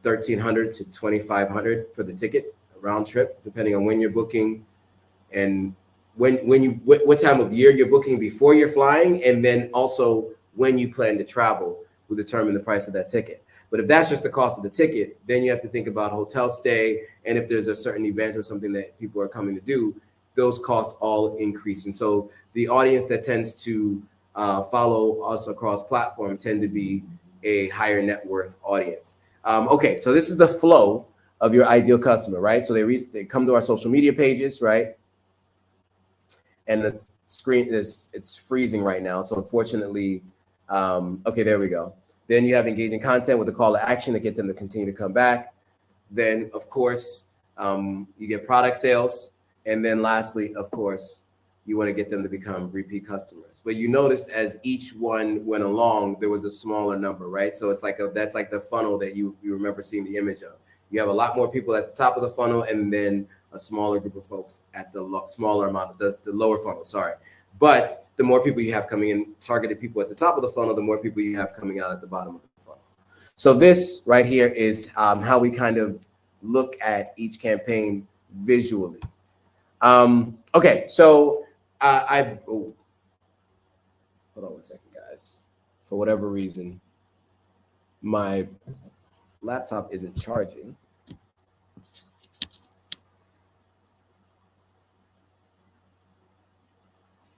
$1,300 to $2,500 for the ticket round trip, depending on when you're booking and what time of year you're booking before you're flying, and then also when you plan to travel will determine the price of that ticket. But if that's just the cost of the ticket, then you have to think about hotel stay, and if there's a certain event or something that people are coming to do, those costs all increase. And so the audience that tends to follow us across platform tend to be a higher net worth audience. Okay, so this is the flow of your ideal customer, right? So they come to our social media pages, right? And the screen it's freezing right now. So unfortunately, okay, there we go. Then you have engaging content with a call to action to get them to continue to come back. Then, of course, you get product sales. And then lastly, of course, you want to get them to become repeat customers. But you notice as each one went along, there was a smaller number, right? So it's like that's like the funnel that you remember seeing the image of. You have a lot more people at the top of the funnel, and then a smaller group of folks at the smaller amount of the lower funnel, sorry. But the more people you have coming in, targeted people at the top of the funnel, the more people you have coming out at the bottom of the funnel. So this right here is how we kind of look at each campaign visually. Okay, so hold on 1 second, guys. For whatever reason, my laptop isn't charging.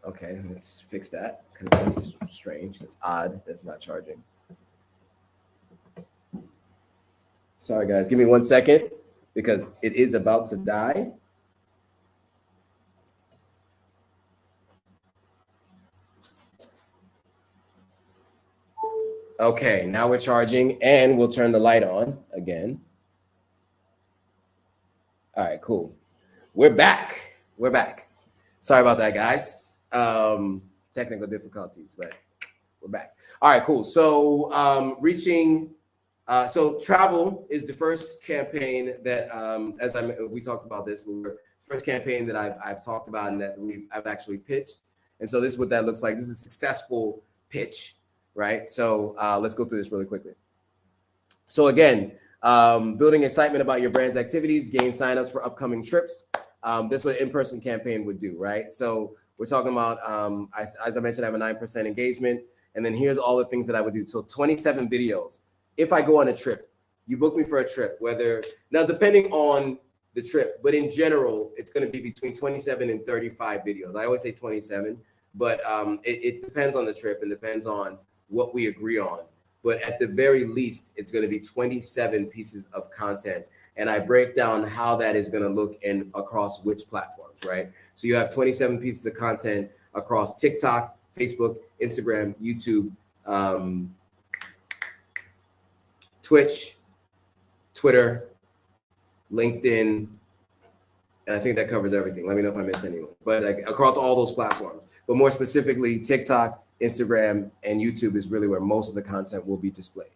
Okay, let's fix that because that's strange. That's odd. That's not charging. Sorry, guys. Give me 1 second because it is about to die. Okay, now we're charging and we'll turn the light on again. All right, cool. We're back. We're back. Sorry about that, guys. Technical difficulties, but we're back. All right, cool. So so travel is the first campaign that, we talked about this, first campaign that I've talked about and that I've actually pitched. And so this is what that looks like. This is a successful pitch, right? So let's go through this really quickly. So again, building excitement about your brand's activities, gain signups for upcoming trips. This is what an in-person campaign would do, right? So we're talking about, as I mentioned, I have a 9% engagement. And then here's all the things that I would do. So 27 videos. If I go on a trip, you book me for a trip, now depending on the trip, but in general, it's going to be between 27 and 35 videos. I always say 27, but it depends on the trip and depends on what we agree on. But at the very least, it's going to be 27 pieces of content. And I break down how that is going to look across which platforms, right? So you have 27 pieces of content across TikTok, Facebook, Instagram, YouTube, Twitch, Twitter, LinkedIn, and I think that covers everything. Let me know if I missed anyone. But across all those platforms, but more specifically, TikTok, Instagram, and YouTube is really where most of the content will be displayed.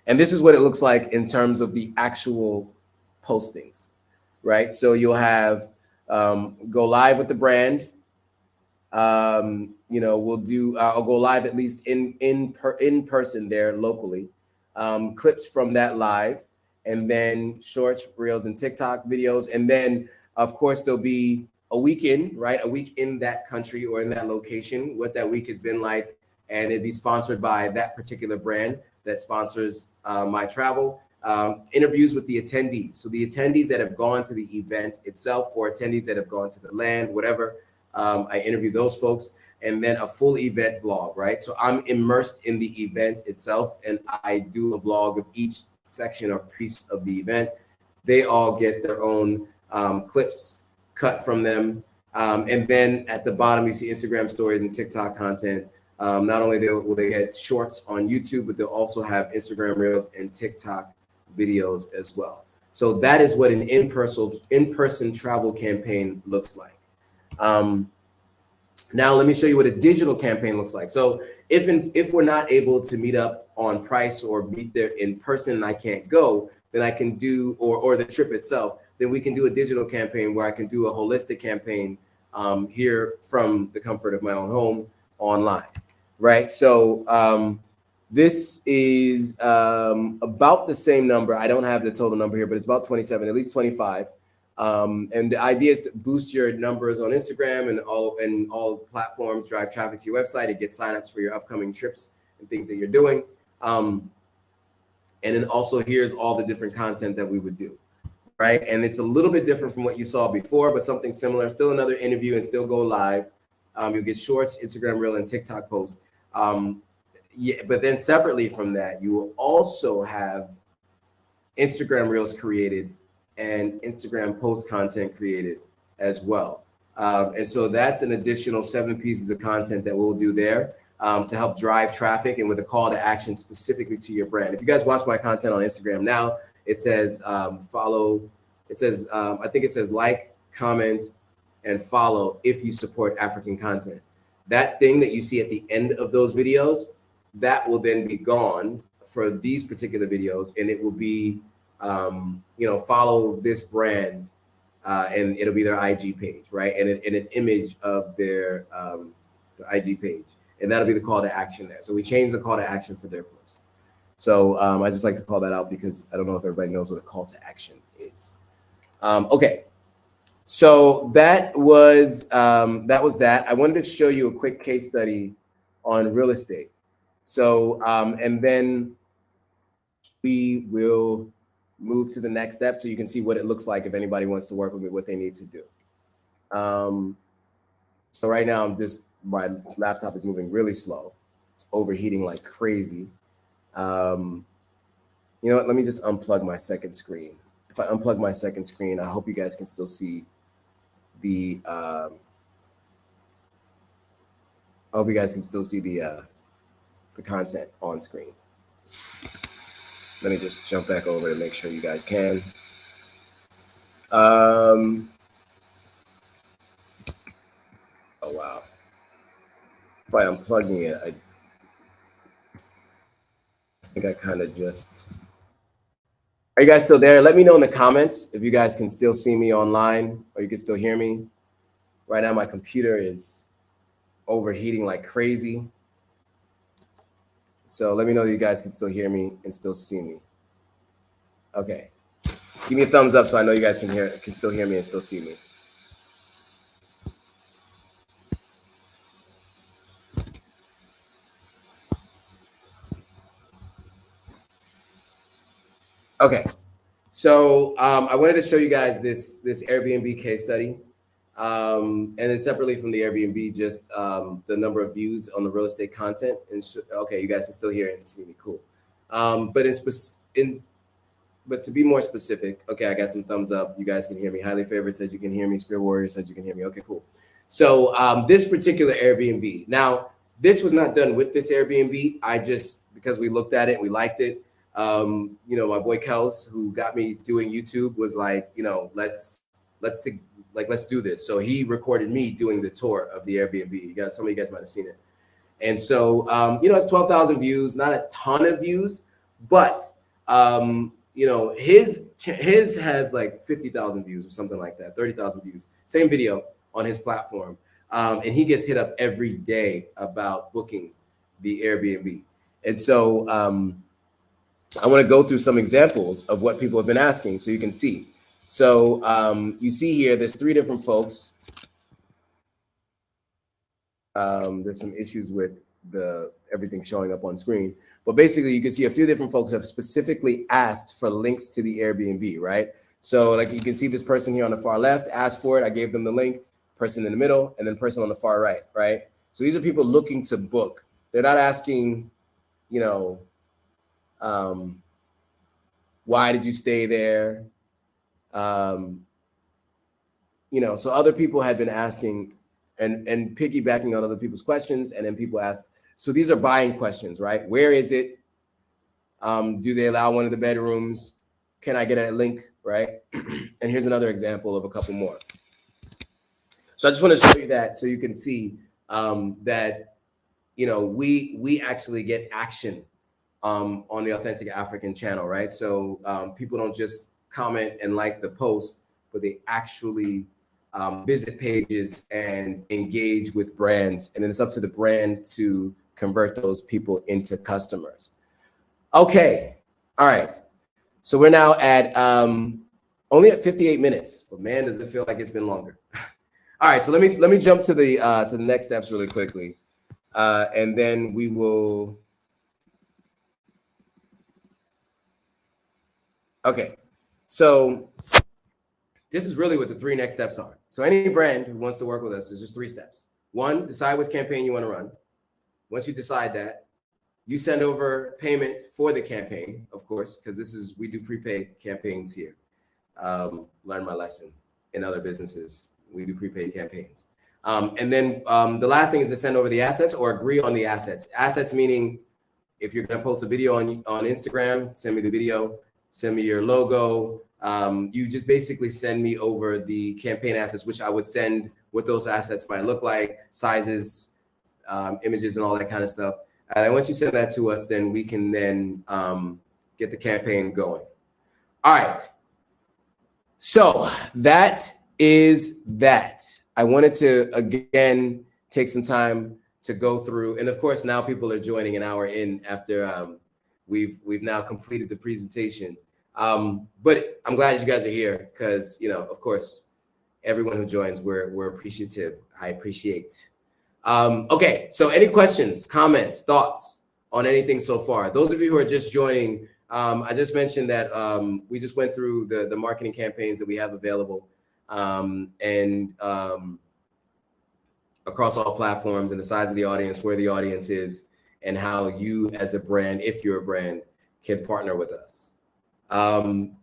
And this is what it looks like in terms of the actual postings, right? So you'll have go live with the brand. We'll do, I'll go live at least in person there locally, clips from that live, and then shorts, reels, and TikTok videos. And then of course there'll be a weekend, right? A week in that country or in that location, what that week has been like. And it'd be sponsored by that particular brand that sponsors my travel. Interviews with the attendees. So the attendees that have gone to the event itself or attendees that have gone to the land, whatever, I interview those folks, and then a full event vlog, right? So I'm immersed in the event itself and I do a vlog of each section or piece of the event. They all get their own clips cut from them. And then at the bottom, you see Instagram stories and TikTok content. Not only will they get shorts on YouTube, but they'll also have Instagram reels and TikTok videos as well. So that is what an in-person travel campaign looks like. Now let me show you what a digital campaign looks like. So if we're not able to meet up on price or meet there in person and I can't go, then I can do, or the trip itself, then we can do a digital campaign where I can do a holistic campaign here from the comfort of my own home online, right? So this is about the same number. I don't have the total number here, but it's about 27, at least 25. And the idea is to boost your numbers on Instagram and all platforms, drive traffic to your website, and get signups for your upcoming trips and things that you're doing. And then also here's all the different content that we would do, right? And it's a little bit different from what you saw before, but something similar. Still another interview and still go live. You'll get shorts, Instagram reel, and TikTok posts. But then separately from that, you will also have Instagram reels created and Instagram post content created as well. And so that's an additional 7 pieces of content that we'll do there to help drive traffic and with a call to action specifically to your brand. If you guys watch my content on Instagram now, it says follow. It says, I think it says like, comment, and follow if you support African content. That thing that you see at the end of those videos, that will then be gone for these particular videos, and it will be, follow this brand, and it'll be their IG page, right? And an image of their IG page, and that'll be the call to action there. So we changed the call to action for their post. So I just like to call that out because I don't know if everybody knows what a call to action is. Okay, so that was that. I wanted to show you a quick case study on real estate. So and then we will move to the next step so you can see what it looks like if anybody wants to work with me, what they need to do. So right now my laptop is moving really slow. It's overheating like crazy. You know what, let me just unplug my second screen. If I unplug my second screen, I hope you guys can still see the, I hope you guys can still see the content on screen. Let me just jump back over to make sure you guys can. Oh, wow. By unplugging it, I think I kind of just... Are you guys still there? Let me know in the comments if you guys can still see me online or you can still hear me. Right now, my computer is overheating like crazy. So let me know that you guys can still hear me and still see me. Okay. Give me a thumbs up so I know you guys can still hear me and still see me. Okay. So I wanted to show you guys this Airbnb case study. And then separately from the Airbnb, just the number of views on the real estate content. And okay, you guys can still hear it and see me, cool. But to be more specific, okay, I got some thumbs up. You guys can hear me. Highly Favored says you can hear me. Spirit Warrior says you can hear me. Okay, cool. So this particular Airbnb, now this was not done with this Airbnb. I just, because we looked at it, we liked it. You know, my boy Kels, who got me doing YouTube, was like, you know, let's do this. So he recorded me doing the tour of the Airbnb. Some of you guys might have seen it. And so, you know, it's 12,000 views, not a ton of views, but, you know, his has like 50,000 views or something like that, 30,000 views, same video on his platform. And he gets hit up every day about booking the Airbnb. And so I want to go through some examples of what people have been asking so you can see. So you see here, there's 3 different folks. There's some issues with everything showing up on screen, but basically you can see a few different folks have specifically asked for links to the Airbnb, right? So like you can see this person here on the far left asked for it. I gave them the link, person in the middle, and then person on the far right, right? So these are people looking to book. They're not asking, you know, why did you stay there? You know, so other people had been asking and piggybacking on other people's questions, and then people ask. So these are buying questions, right? Where is it? Do they allow one of the bedrooms? Can I get a link, right? And here's another example of a couple more. So I just want to show you that so you can see that, you know, we actually get action on the Authentic African channel, right? So people don't just comment and like the post, but they actually visit pages and engage with brands. And then it's up to the brand to convert those people into customers. Okay, all right. So we're now at only at 58 minutes, but man, does it feel like it's been longer. All right, so let me jump to the next steps really quickly, and then we will. Okay, so this is really what the 3 next steps are. So any brand who wants to work with us, there's just 3 steps. 1, decide which campaign you want to run. Once you decide that, you send over payment for the campaign, of course, because we do prepaid campaigns here. Learn my lesson in other businesses. We do prepaid campaigns. And then the last thing is to send over the assets or agree on the assets. Assets meaning if you're going to post a video on Instagram, send me the video, send me your logo. You just basically send me over the campaign assets, which I would send what those assets might look like, sizes, images, and all that kind of stuff. And once you send that to us, then we can then get the campaign going. All right. So that is that. I wanted to, again, take some time to go through. And of course, now people are joining an hour in after we've now completed the presentation. But I'm glad you guys are here because, of course, everyone who joins, we're appreciative. I appreciate. Okay, so any questions, comments, thoughts on anything so far? Those of you who are just joining, I just mentioned that we just went through the marketing campaigns that we have available, and across all platforms, and the size of the audience, where the audience is, and how you as a brand, if you're a brand, can partner with us. One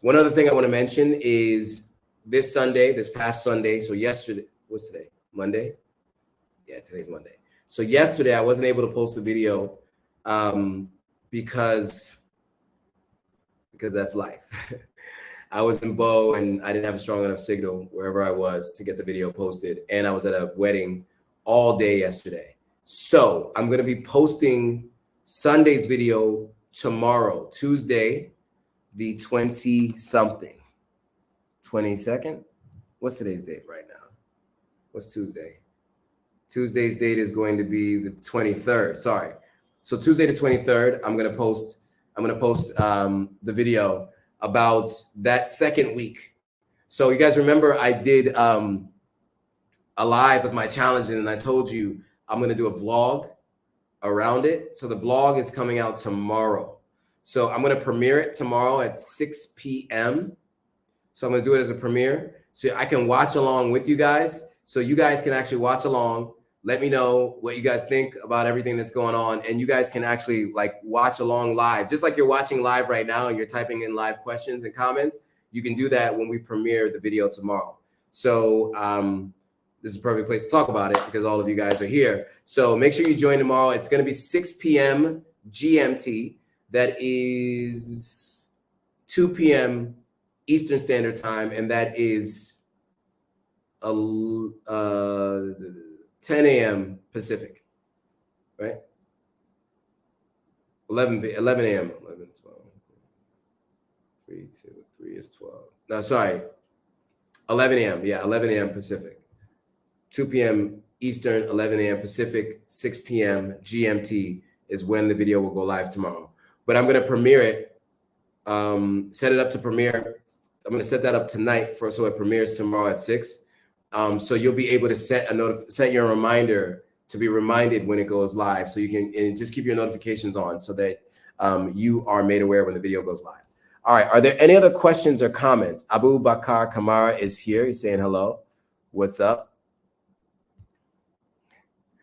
other thing I want to mention is this past Sunday, so yesterday, what's today? Monday? Yeah, today's Monday. So yesterday I wasn't able to post a video because that's life. I was in Bo and I didn't have a strong enough signal wherever I was to get the video posted. And I was at a wedding all day yesterday. So I'm going to be posting Sunday's video tomorrow, Tuesday, the 20-something. 22nd? What's today's date right now? What's Tuesday? Tuesday's date is going to be the 23rd. Sorry. So Tuesday the 23rd, I'm going to post the video about that second week. So you guys remember I did a live with my challenge, and I told you I'm going to do a vlog around it. So the vlog is coming out tomorrow. So I'm going to premiere it tomorrow at 6 p.m. So I'm going to do it as a premiere so I can watch along with you guys. So you guys can actually watch along. Let me know what you guys think about everything that's going on. And you guys can actually watch along live, just like you're watching live right now and you're typing in live questions and comments. You can do that when we premiere the video tomorrow. So this is a perfect place to talk about it because all of you guys are here. So make sure you join tomorrow. It's going to be 6 p.m. GMT. That is 2 p.m. Eastern Standard Time. And that is 10 a.m. Pacific, right? 11 a.m. 11, 12. 3 is 12. No, sorry. 11 a.m. Yeah, 11 a.m. Pacific. 2 p.m. Eastern, 11 a.m. Pacific, 6 p.m. GMT is when the video will go live tomorrow. But I'm going to premiere it, set it up to premiere. I'm going to set that up tonight so it premieres tomorrow at 6. So you'll be able to set your reminder to be reminded when it goes live. So you can just keep your notifications on so that you are made aware when the video goes live. All right. Are there any other questions or comments? Abu Bakar Kamara is here. He's saying hello. What's up?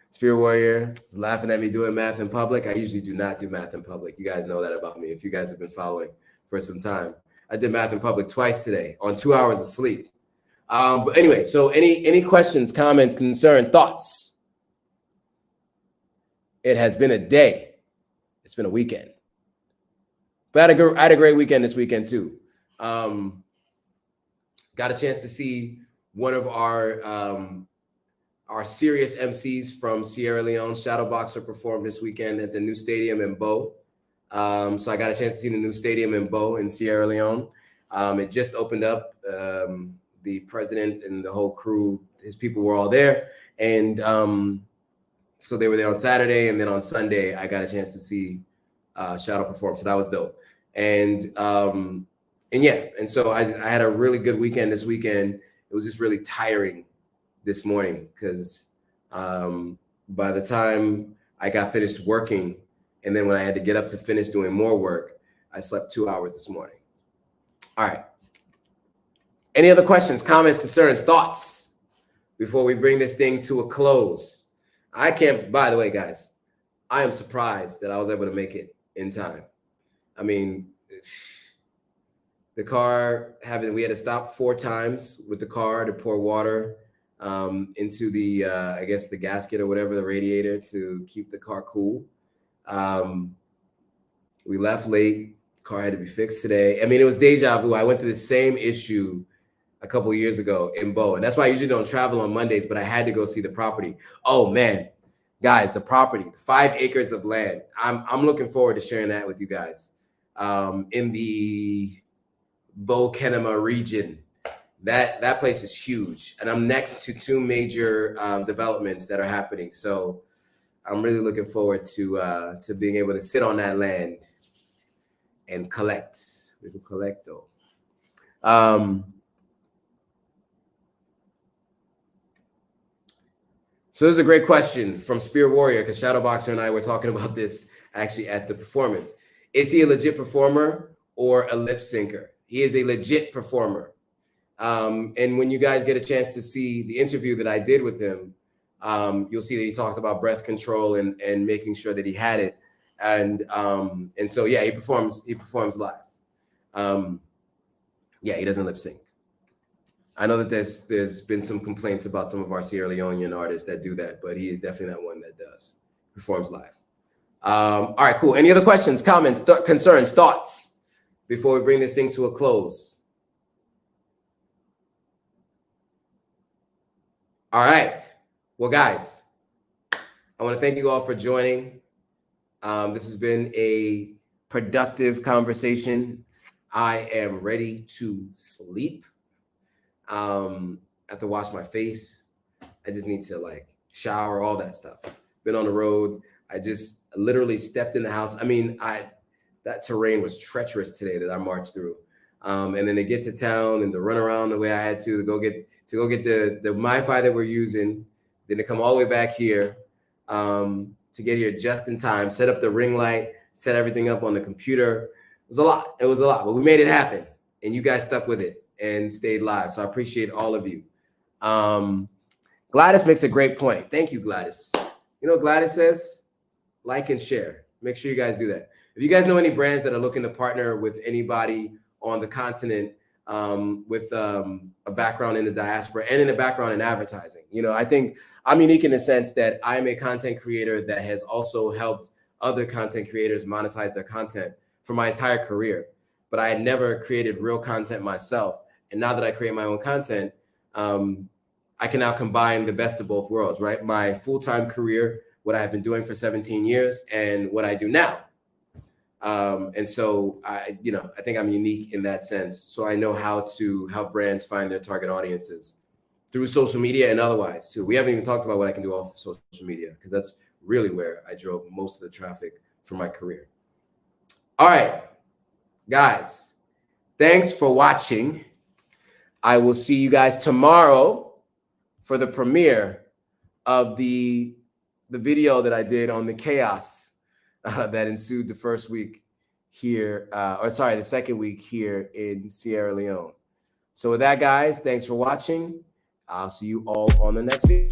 Spirit Warrior is laughing at me doing math in public. I usually do not do math in public. You guys know that about me if you guys have been following for some time. I did math in public twice today on 2 hours of sleep. But anyway, so any questions, comments, concerns, thoughts? It has been a day. It's been a weekend. But I had a great weekend this weekend too. Got a chance to see one of our serious MCs from Sierra Leone, Shadowboxer, performed this weekend at the new stadium in Bo. So I got a chance to see the new stadium in Bo in Sierra Leone. It just opened up. The president and the whole crew, his people were all there. And so they were there on Saturday. And then on Sunday, I got a chance to see Shadow perform. So that was dope. And yeah, and so I had a really good weekend this weekend. It was just really tiring this morning because by the time I got finished working, and then when I had to get up to finish doing more work, I slept 2 hours this morning. All right. Any other questions, comments, concerns, thoughts before we bring this thing to a close? By the way, guys, I am surprised that I was able to make it in time. I mean, the car, we had to stop 4 times with the car to pour water into the, I guess, the gasket or whatever, the radiator to keep the car cool. We left late. Car had to be fixed today. I mean, it was deja vu. I went through the same issue a couple of years ago in Bo. And that's why I usually don't travel on Mondays, but I had to go see the property. Oh man, guys, the property, 5 acres of land. I'm looking forward to sharing that with you guys in the Bo Kenema region. That place is huge. And I'm next to 2 major developments that are happening. So I'm really looking forward to being able to sit on that land and collect. We will collect though. So this is a great question from Spear Warrior, because Shadowboxer and I were talking about this actually at the performance. Is he a legit performer or a lip syncer? He is a legit performer. And when you guys get a chance to see the interview that I did with him, you'll see that he talked about breath control and making sure that he had it. And so yeah, he performs live. Yeah, he doesn't lip sync. I know that there's been some complaints about some of our Sierra Leonean artists that do that, but he is definitely not one that does. Performs live. All right, cool. Any other questions, comments, concerns, thoughts before we bring this thing to a close? All right. Well, guys, I want to thank you all for joining. This has been a productive conversation. I am ready to sleep. I have to wash my face. I just need to like shower, all that stuff. Been on the road. I just literally stepped in the house. I mean, that terrain was treacherous today that I marched through. And then to get to town and to run around the way I had to go get the MiFi that we're using, then to come all the way back here to get here just in time, set up the ring light, set everything up on the computer. It was a lot. It was a lot, but we made it happen. And you guys stuck with it and stayed live. So I appreciate all of you. Gladys makes a great point. Thank you, Gladys. You know what Gladys says? Like and share. Make sure you guys do that. If you guys know any brands that are looking to partner with anybody on the continent with a background in the diaspora and in a background in advertising, you know, I think I'm unique in the sense that I'm a content creator that has also helped other content creators monetize their content for my entire career. But I had never created real content myself. And now that I create my own content, I can now combine the best of both worlds, right? My full-time career, what I've been doing for 17 years, and what I do now. And so I think I'm unique in that sense. So I know how to help brands find their target audiences through social media and otherwise too. We haven't even talked about what I can do off social media, because that's really where I drove most of the traffic for my career. All right, guys, thanks for watching. I will see you guys tomorrow for the premiere of the video that I did on the chaos that ensued the first week here, the second week here in Sierra Leone. So with that, guys, thanks for watching. I'll see you all on the next video.